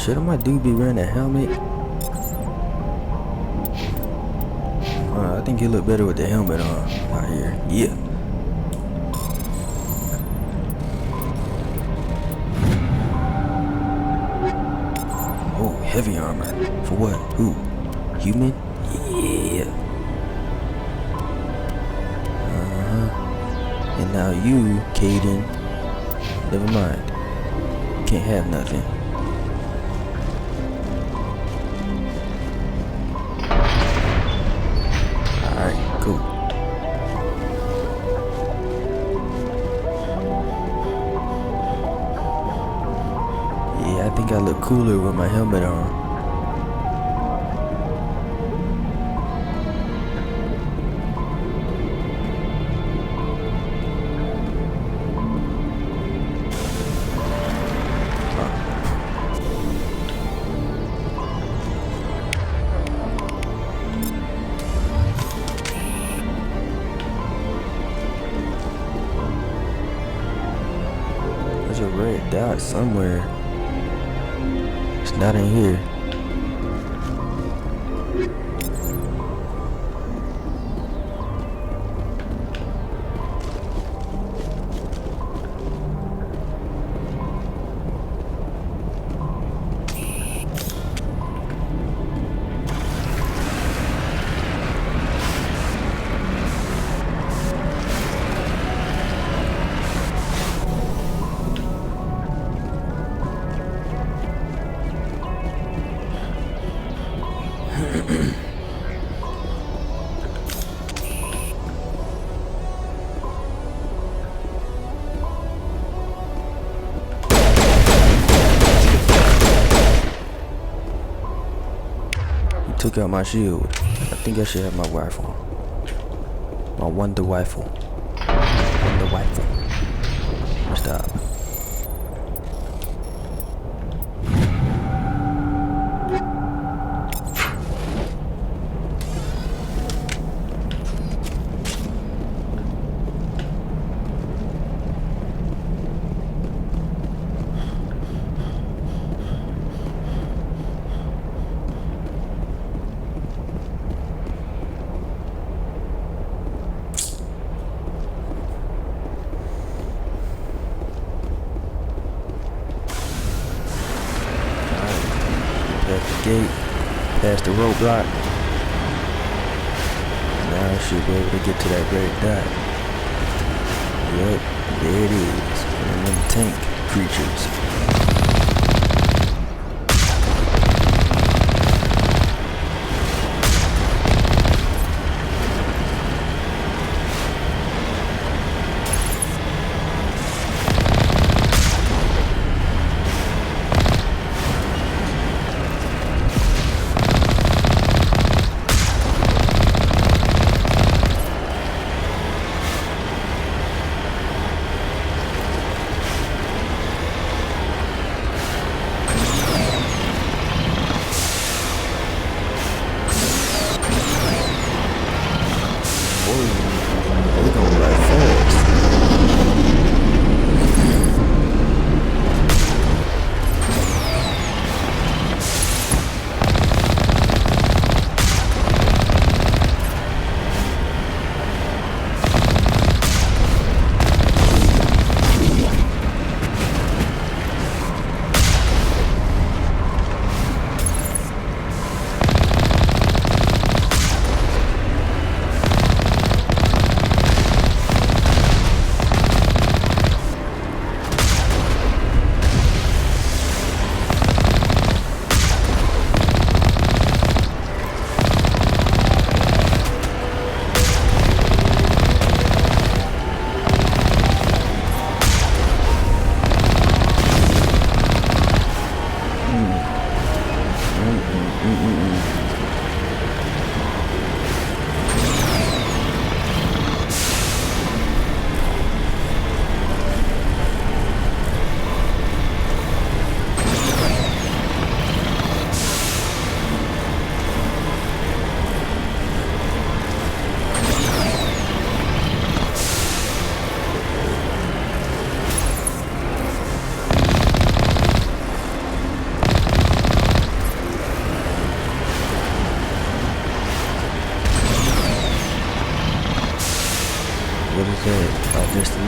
Shouldn't my dude be wearing a helmet? I think he look better with the helmet on out here. Yeah. Oh, heavy armor. For what? Who? Human? Yeah. And now you, Caden. Never mind. Can't have nothing. Alright, cool. Yeah, I think I look cooler with my helmet on. There's a red dot somewhere. It's not in here. Took out my shield. I think I should have my rifle. My wonder rifle. Wonder rifle. Stop. Past the gate, past the roadblock. Now I should be able to get to that red dot. Yep, there it is. One of them tank creatures.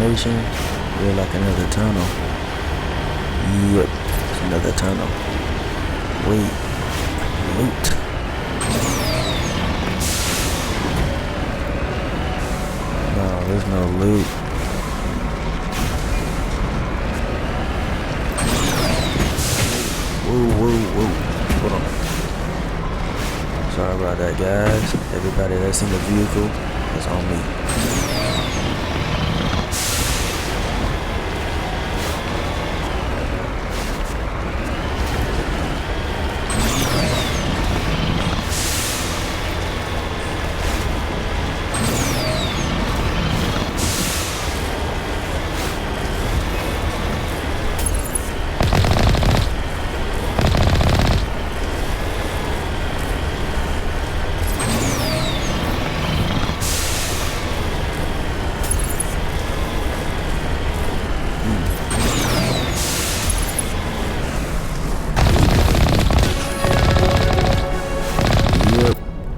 information. We're like another tunnel. Yep, it's another tunnel. Wait, loot. No, there's no loot. Whoa. Hold on. Sorry about that, guys. Everybody that's in the vehicle is on me.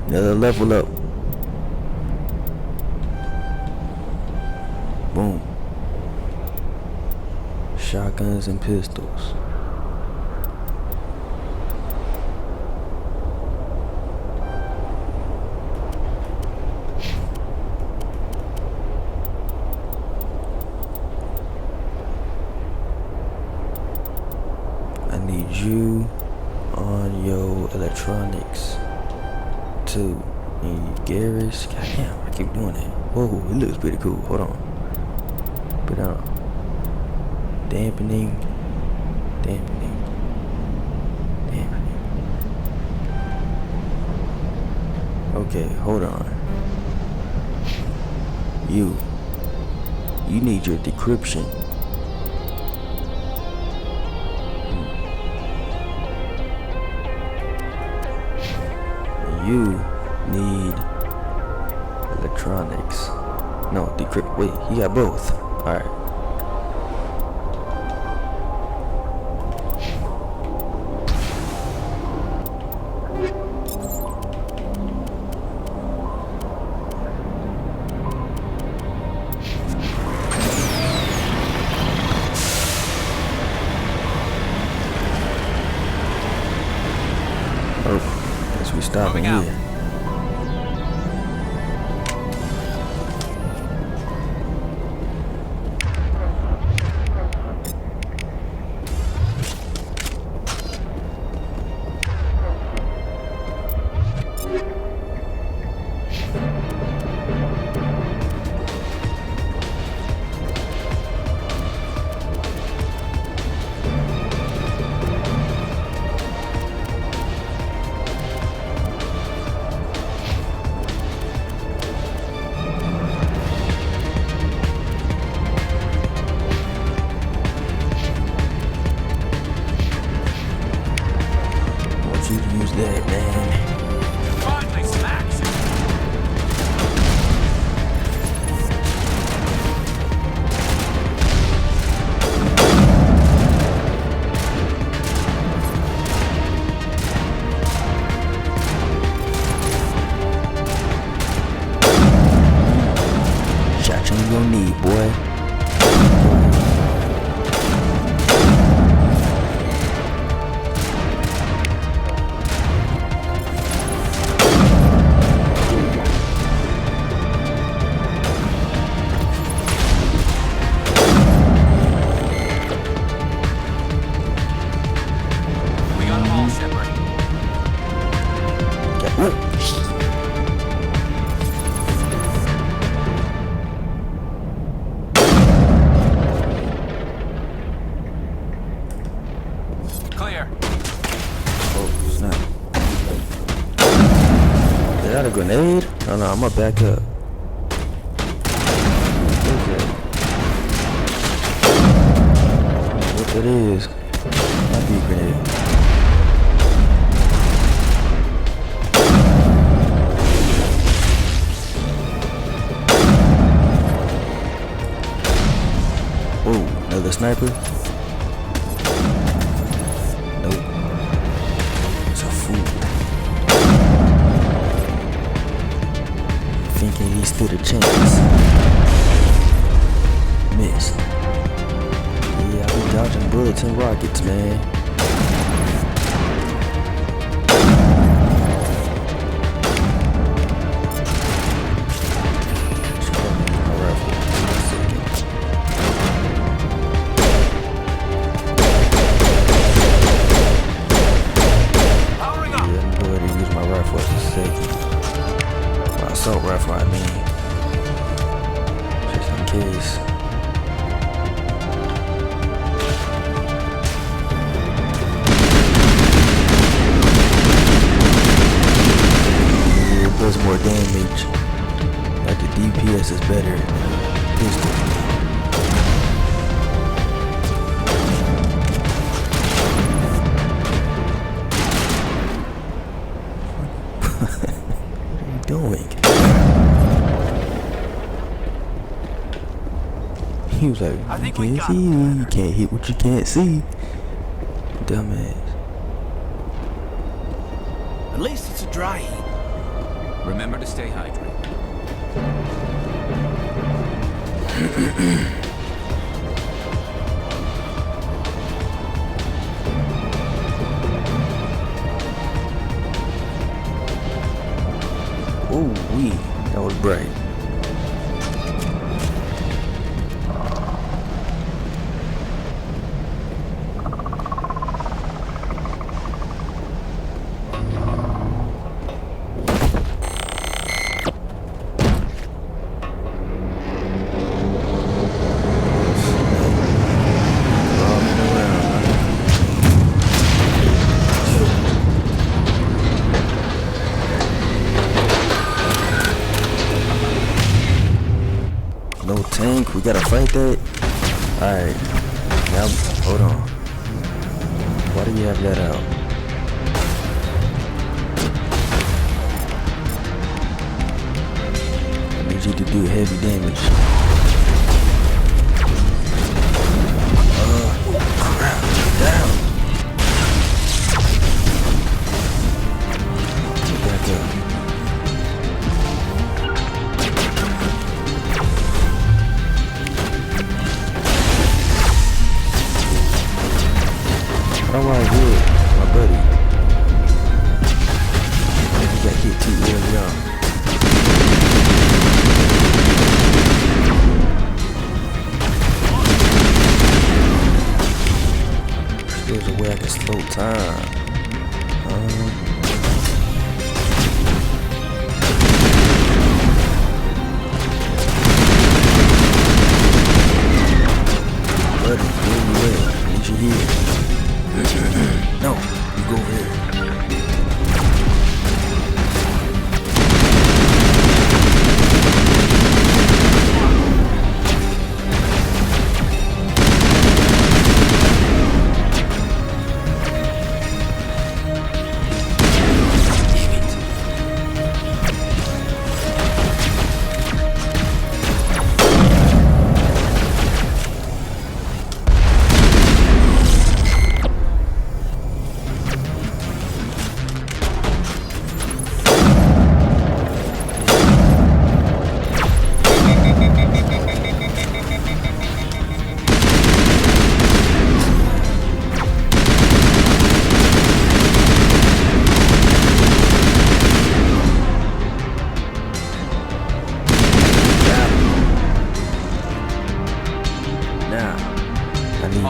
Another level up. Boom. Shotguns and pistols. I need you on your electronics. And Garrus, goddamn, I keep doing that. Whoa, it looks pretty cool. Hold on. Put on dampening. Okay, hold on. You need your decryption. You need electronics. No, decrypt. Wait, you got both. Alright. Oh, guess we stopping here. That man. Finally, some action. Shot you gonna need, boy. Clear. Oh, snap. Is that a grenade? Oh no, I'm gonna back up. What that is? Might be a grenade. Oh, another sniper? Nope. It's a fool. Thinking he stood a chance. dodging bullets and rockets, man. Assault rifle, I mean, just in case. It does more damage. Like the DPS is better. Pistol. Doing? He was like, you can't see, you can't hit what you can't see. Dumbass. At least it's a dry heat. Remember to stay hydrated. Ooh wee, that was bright. No tank, we gotta fight that? Alright, now, hold on. Why do you have that out? I need you to do heavy damage. Crap, down. Get back up. How do I do it, my buddy? You got hit too early on. There's a way I can slow time. Buddy, where you at? Need you here. No, you go over here.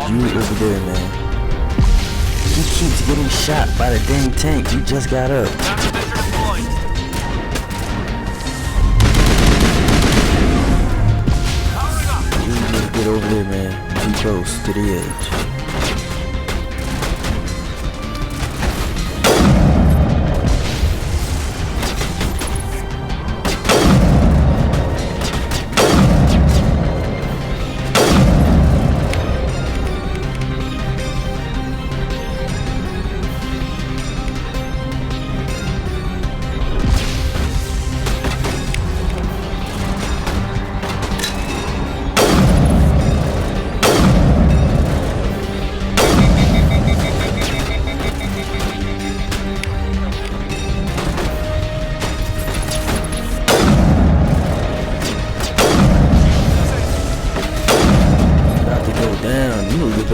You over there, man. He keeps getting shot by the dang tank. You just got up. You just get over there, man. Too close to the edge.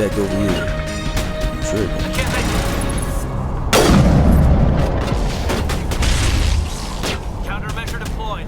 back over here. Sure. Countermeasure deployed.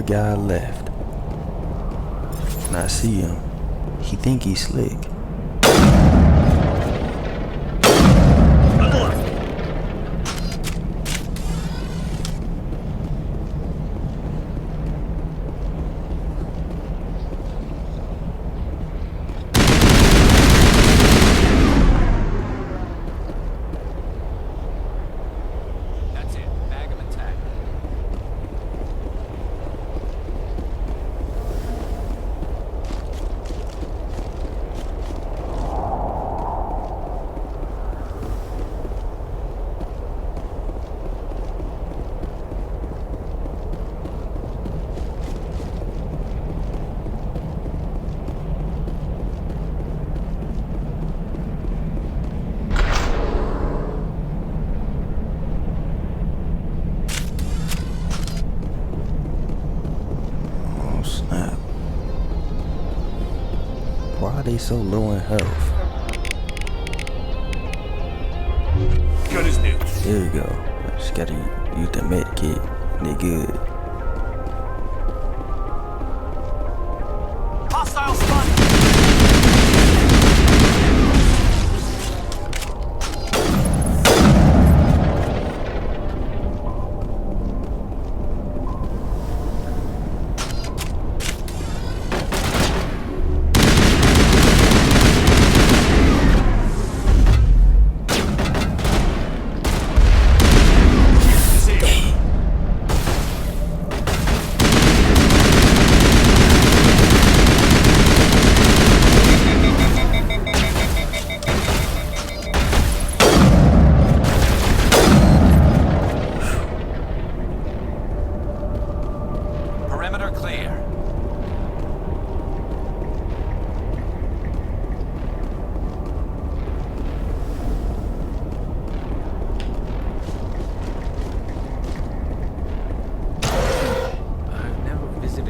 Guy left, and I see him. He think he's slick. Why are they so low in health? Gun is new. There you go. I just gotta use the med kit. They good. Hostile spotted.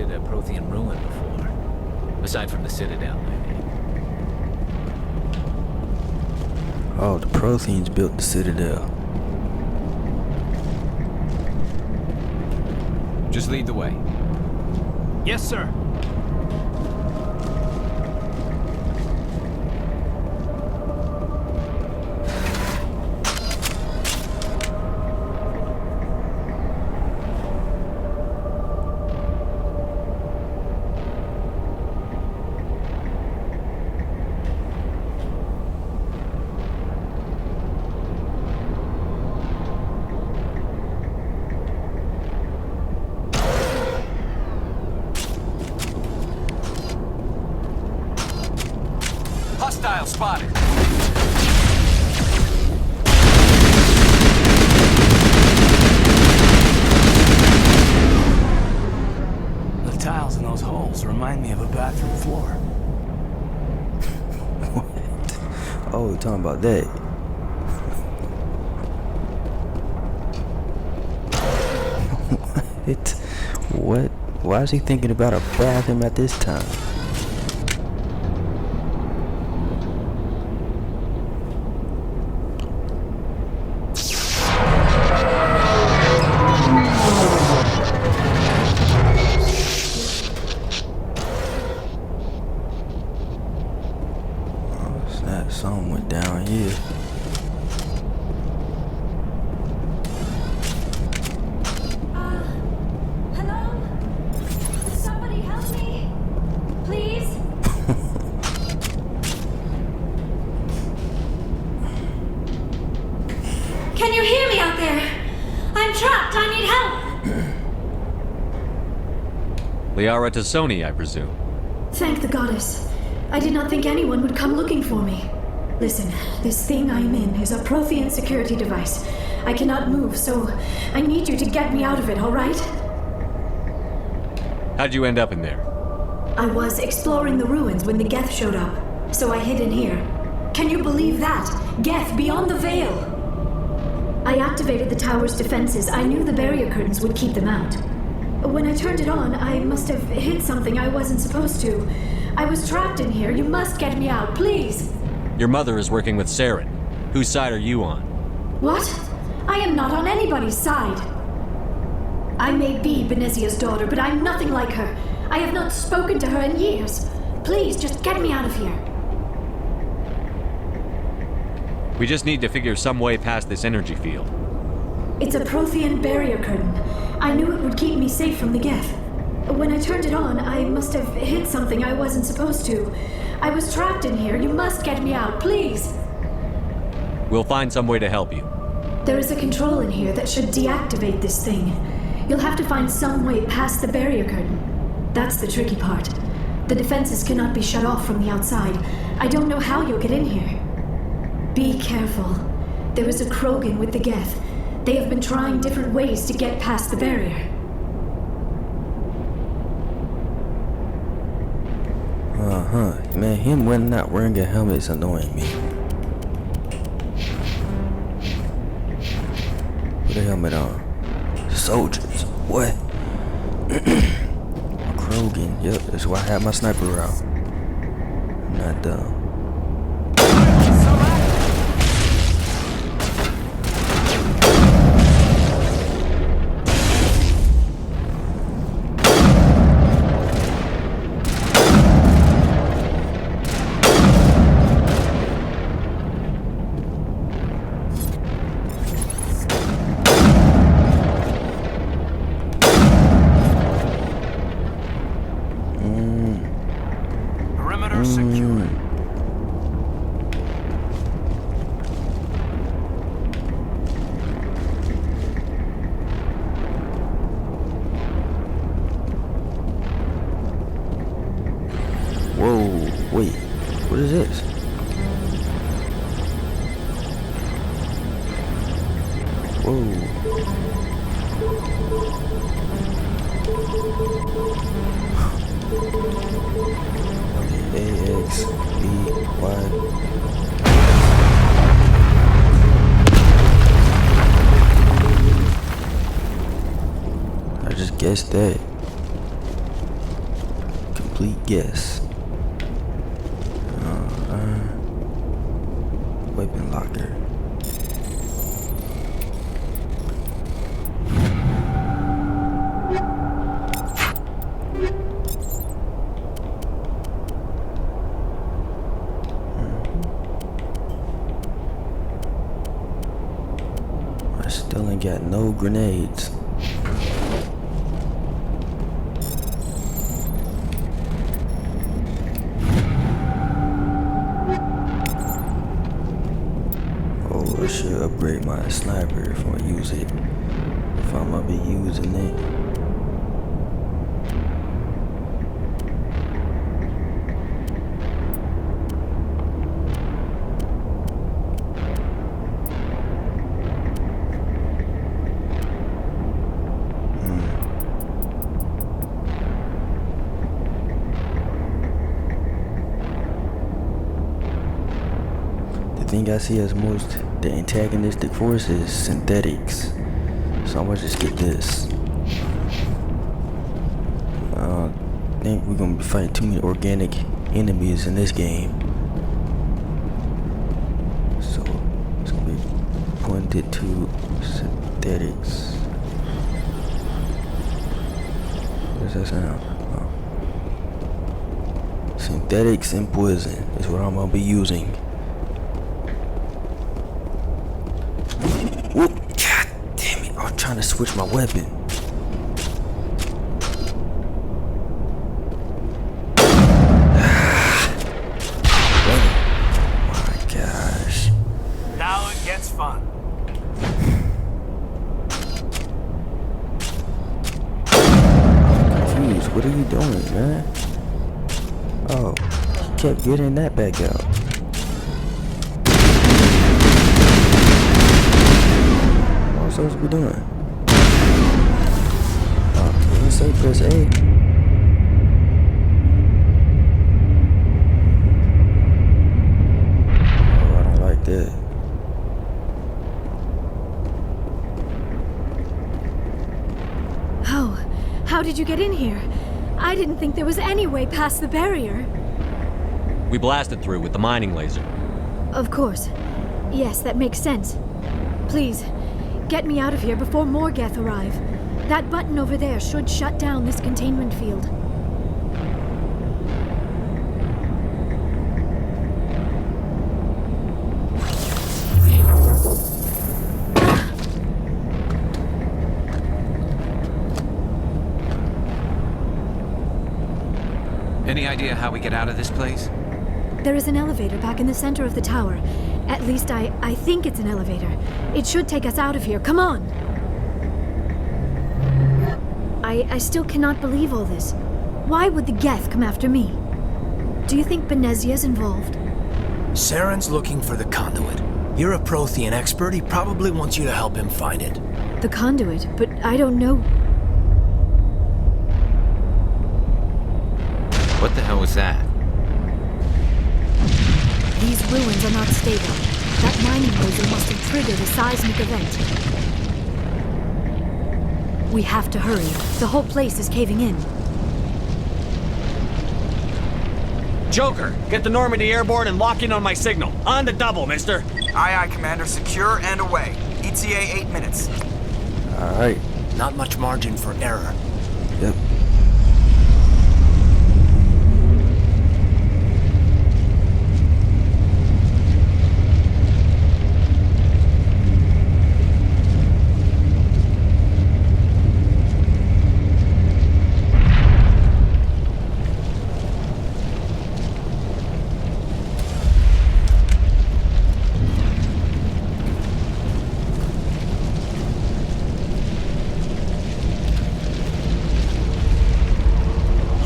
A Prothean ruin before. Aside from the Citadel, I mean. Oh, the Protheans built the Citadel. Just lead the way. Yes, sir. Hostile spotted. The tiles in those holes remind me of a bathroom floor. Oh, you're talking about that. What? Why is he thinking about a bathroom at this time? Something went down here. Hello? Somebody help me, please. Can you hear me out there? I'm trapped. I need help. Liara Tassoni, I presume. Thank the goddess. I did not think anyone would come looking for me. Listen, this thing I'm in is a Prothean security device. I cannot move, so I need you to get me out of it, all right? How'd you end up in there? I was exploring the ruins when the Geth showed up, so I hid in here. Can you believe that? Geth beyond the veil! I activated the tower's defenses. I knew the barrier curtains would keep them out. When I turned it on, I must have hit something I wasn't supposed to. I was trapped in here. You must get me out, please! Your mother is working with Saren. Whose side are you on? What? I am not on anybody's side. I may be Benezia's daughter, but I'm nothing like her. I have not spoken to her in years. Please, just get me out of here. We just need to figure some way past this energy field. It's a Prothean barrier curtain. I knew it would keep me safe from the Geth. When I turned it on, I must have hit something I wasn't supposed to. I was trapped in here. You must get me out, please. We'll find some way to help you. There is a control in here that should deactivate this thing. You'll have to find some way past the barrier curtain. That's the tricky part. The defenses cannot be shut off from the outside. I don't know how you'll get in here. Be careful. There is a Krogan with the Geth. They have been trying different ways to get past the barrier. Man, him when not wearing a helmet is annoying me. Put a helmet on. Soldiers. What? Krogan. Yep, that's why I had my sniper out. I'm not dumb. Wait, what is this? Whoa. A, X, B, Y. I just guessed that. Complete guess. Weapon locker. I still ain't got no grenades. I should upgrade my sniper if I use it. If I'm gonna be using it. thing I see as most the antagonistic force is synthetics. So I'm gonna just get this. I think we're gonna be fighting too many organic enemies in this game. So it's gonna be pointed to synthetics. What does that sound? Oh. Synthetics and poison is what I'm gonna be using. Whoop! God damn it! I'm trying to switch my weapon. Now it gets fun. I'm confused. What are you doing, man? Oh, he kept getting that back out. What am I supposed to be doing? Oh, it didn't say press A. Oh, I don't like that. How did you get in here? I didn't think there was any way past the barrier. We blasted through with the mining laser. Of course. Yes, that makes sense. Please, get me out of here before more Geth arrive. That button over there should shut down this containment field. Any idea how we get out of this place? There is an elevator back in the center of the tower. At least I think it's an elevator. It should take us out of here. Come on! I still cannot believe all this. Why would the Geth come after me? Do you think Benezia's involved? Saren's looking for the conduit. You're a Prothean expert. He probably wants you to help him find it. The conduit, but I don't know. What the hell was that? These ruins are not stable. That mining laser must have triggered a seismic event. We have to hurry. The whole place is caving in. Joker, get the Normandy airborne and lock in on my signal. On the double, mister. Aye, aye, Commander. Secure and away. ETA 8 minutes. Alright. Not much margin for error. Yep.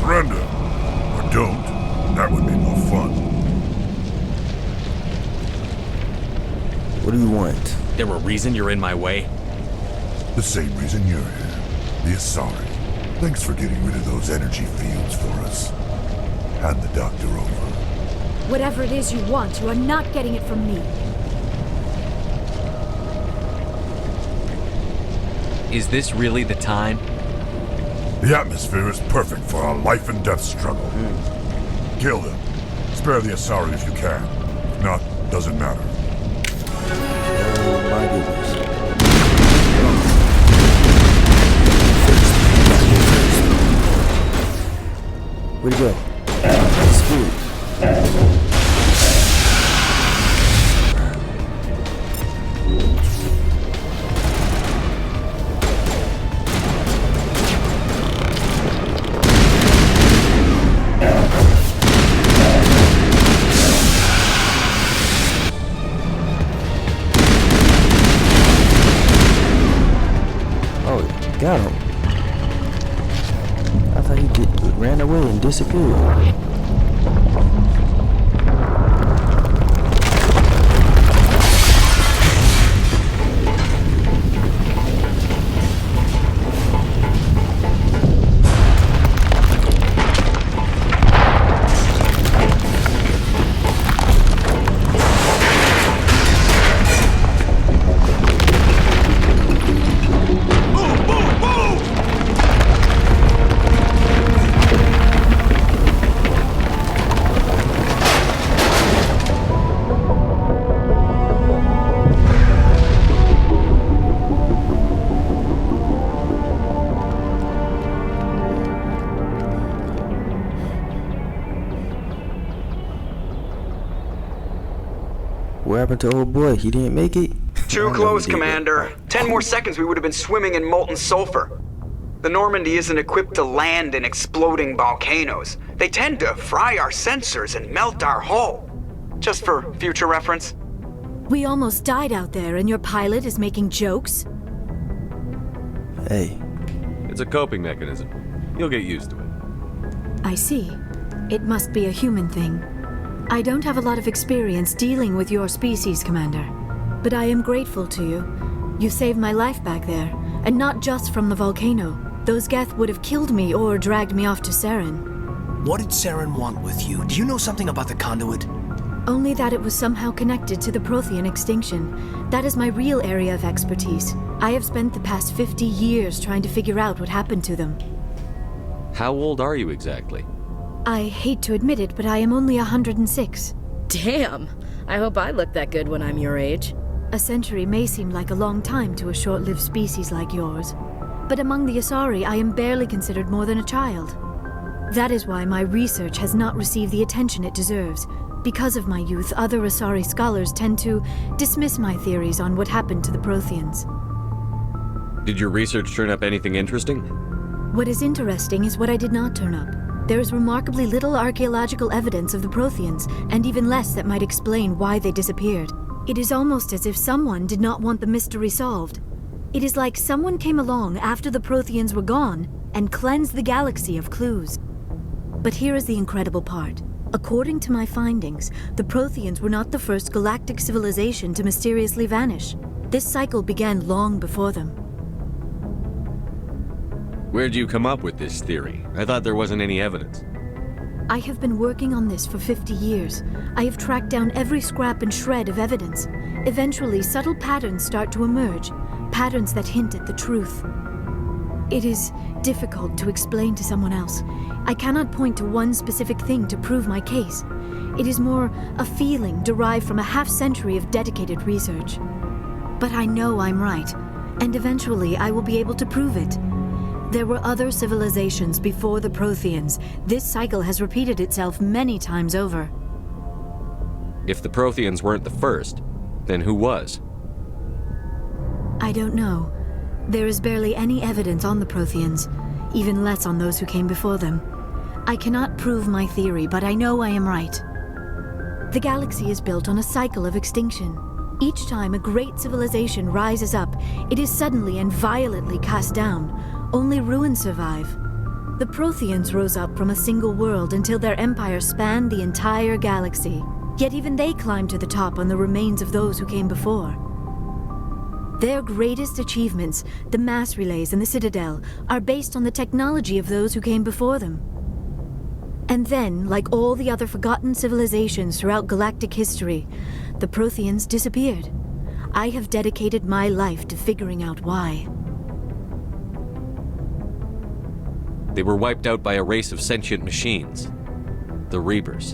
Surrender. Or don't. That would be more fun. What do you want? There a reason you're in my way? The same reason you're here. The Asari. Thanks for getting rid of those energy fields for us. Hand the doctor over. Whatever it is you want, you are not getting it from me. Is this really the time? The atmosphere is perfect for a life and death struggle. Kill them. Spare the Asari if you can. If not, doesn't matter. Oh my goodness. Where'd he go? Screw. Got him. I thought he ran away and disappeared. What happened to old boy? He didn't make it? Too close, Commander. 10 more seconds we would have been swimming in molten sulfur. The Normandy isn't equipped to land in exploding volcanoes. They tend to fry our sensors and melt our hull. Just for future reference. We almost died out there, and your pilot is making jokes? Hey. It's a coping mechanism. You'll get used to it. I see. It must be a human thing. I don't have a lot of experience dealing with your species, Commander. But I am grateful to you. You saved my life back there, and not just from the volcano. Those Geth would have killed me or dragged me off to Saren. What did Saren want with you? Do you know something about the conduit? Only that it was somehow connected to the Prothean extinction. That is my real area of expertise. I have spent the past 50 years trying to figure out what happened to them. How old are you exactly? I hate to admit it, but I am only 106. Damn! I hope I look that good when I'm your age. A century may seem like a long time to a short-lived species like yours. But among the Asari, I am barely considered more than a child. That is why my research has not received the attention it deserves. Because of my youth, other Asari scholars tend to dismiss my theories on what happened to the Protheans. Did your research turn up anything interesting? What is interesting is what I did not turn up. There is remarkably little archaeological evidence of the Protheans, and even less that might explain why they disappeared. It is almost as if someone did not want the mystery solved. It is like someone came along after the Protheans were gone and cleansed the galaxy of clues. But here is the incredible part. According to my findings, the Protheans were not the first galactic civilization to mysteriously vanish. This cycle began long before them. Where'd you come up with this theory? I thought there wasn't any evidence. I have been working on this for 50 years. I have tracked down every scrap and shred of evidence. Eventually, subtle patterns start to emerge, patterns that hint at the truth. It is difficult to explain to someone else. I cannot point to one specific thing to prove my case. It is more a feeling derived from a half-century of dedicated research. But I know I'm right, and eventually I will be able to prove it. There were other civilizations before the Protheans. This cycle has repeated itself many times over. If the Protheans weren't the first, then who was? I don't know. There is barely any evidence on the Protheans, even less on those who came before them. I cannot prove my theory, but I know I am right. The galaxy is built on a cycle of extinction. Each time a great civilization rises up, it is suddenly and violently cast down. Only ruins survive. The Protheans rose up from a single world until their empire spanned the entire galaxy. Yet even they climbed to the top on the remains of those who came before. Their greatest achievements, the mass relays and the Citadel, are based on the technology of those who came before them. And then, like all the other forgotten civilizations throughout galactic history, the Protheans disappeared. I have dedicated my life to figuring out why. They were wiped out by a race of sentient machines. The Reapers.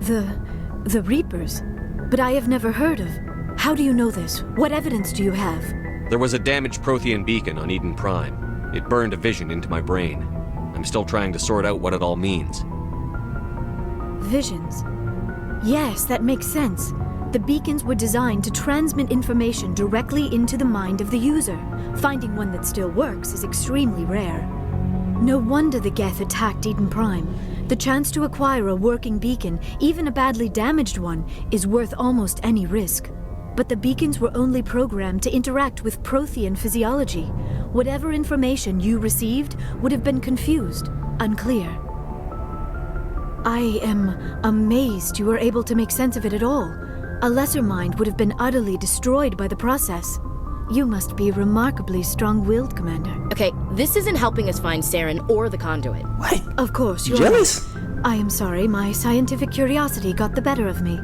The Reapers? But I have never heard of. How do you know this? What evidence do you have? There was a damaged Prothean beacon on Eden Prime. It burned a vision into my brain. I'm still trying to sort out what it all means. Visions? Yes, that makes sense. The beacons were designed to transmit information directly into the mind of the user. Finding one that still works is extremely rare. No wonder the Geth attacked Eden Prime. The chance to acquire a working beacon, even a badly damaged one, is worth almost any risk. But the beacons were only programmed to interact with Prothean physiology. Whatever information you received would have been confused, unclear. I am amazed you were able to make sense of it at all. A lesser mind would have been utterly destroyed by the process. You must be remarkably strong-willed, Commander. Okay, this isn't helping us find Saren or the conduit. What? Of course, you're jealous? right. I am sorry, my scientific curiosity got the better of me.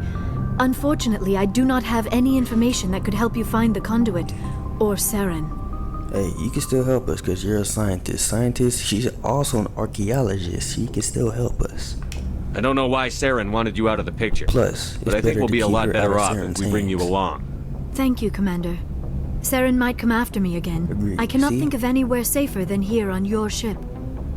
Unfortunately, I do not have any information that could help you find the conduit, or Saren. Hey, you can still help us because you're a scientist. She's also an archaeologist. She can still help us. I don't know why Saren wanted you out of the picture. Plus, but I think we'll be a lot better off if we bring you along. Thank you, Commander. Saren might come after me again. Agreed. I cannot See? think of anywhere safer than here on your ship.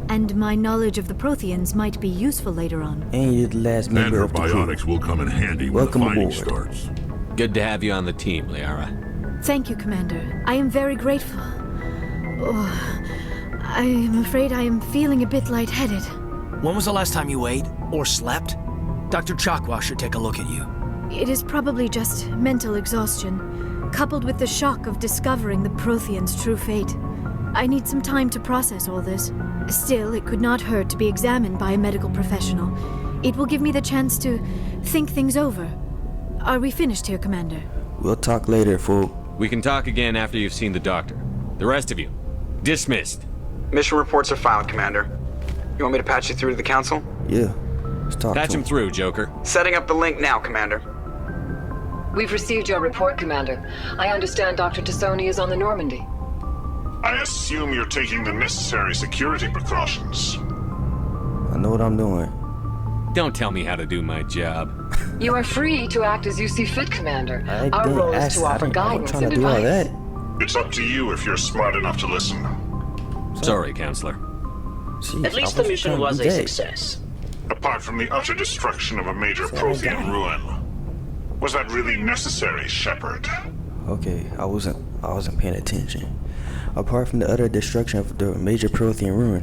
and my knowledge of the Protheans might be useful later on. And you're the last And member her of the crew. bionics will come in handy when the Welcome fighting aboard. starts. Good to have you on the team, Liara. Thank you, Commander. I am very grateful. Oh, I am afraid I am feeling a bit lightheaded. When was the last time you ate or slept? Dr. Chakwa should take a look at you. It is probably just mental exhaustion, coupled with the shock of discovering the Protheans' true fate. I need some time to process all this. Still, it could not hurt to be examined by a medical professional. It will give me the chance to think things over. Are we finished here, Commander? We'll talk later, folk. We can talk again after you've seen the doctor. The rest of you, dismissed. Mission reports are filed, Commander. You want me to patch you through to the Council? Yeah. Let's talk Patch to him through, Joker. Setting up the link now, Commander. We've received your report, Commander. I understand Dr. Tassoni is on the Normandy. I assume you're taking the necessary security precautions. I know what I'm doing. Don't tell me how to do my job. You are free to act as you see fit, Commander. I Our didn't role is ask- to I offer don't- I'm guidance trying and to do all advice. that. It's up to you if you're smart enough to listen. Sorry, Counselor. Jeez, At least I the mission trying to was do a that. success. Apart from the utter destruction of a major Prothean ruin. Was that really necessary, Shepard? Okay, I wasn't paying attention. Apart from the utter destruction of the major Prothean ruin.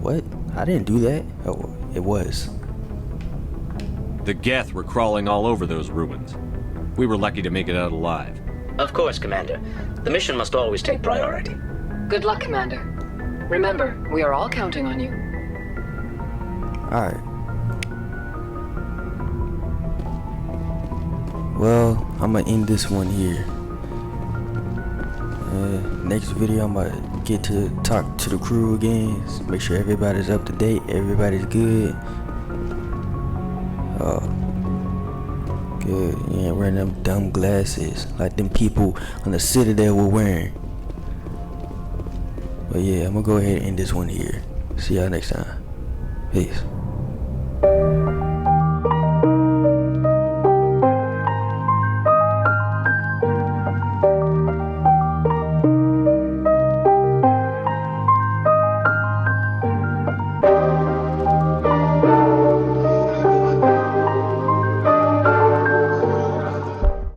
What? I didn't do that. Oh, it was. The Geth were crawling all over those ruins. We were lucky to make it out alive. Of course, Commander. The mission must always take priority. Good luck, Commander. Remember, we are all counting on you. Alright. Well, I'm gonna end this one here. Next video, I'm gonna get to talk to the crew again. Make sure everybody's up to date, everybody's good. Good. You ain't wearing them dumb glasses like them people on the Citadel were wearing. But yeah, I'm gonna go ahead and end this one here. See y'all next time. Peace.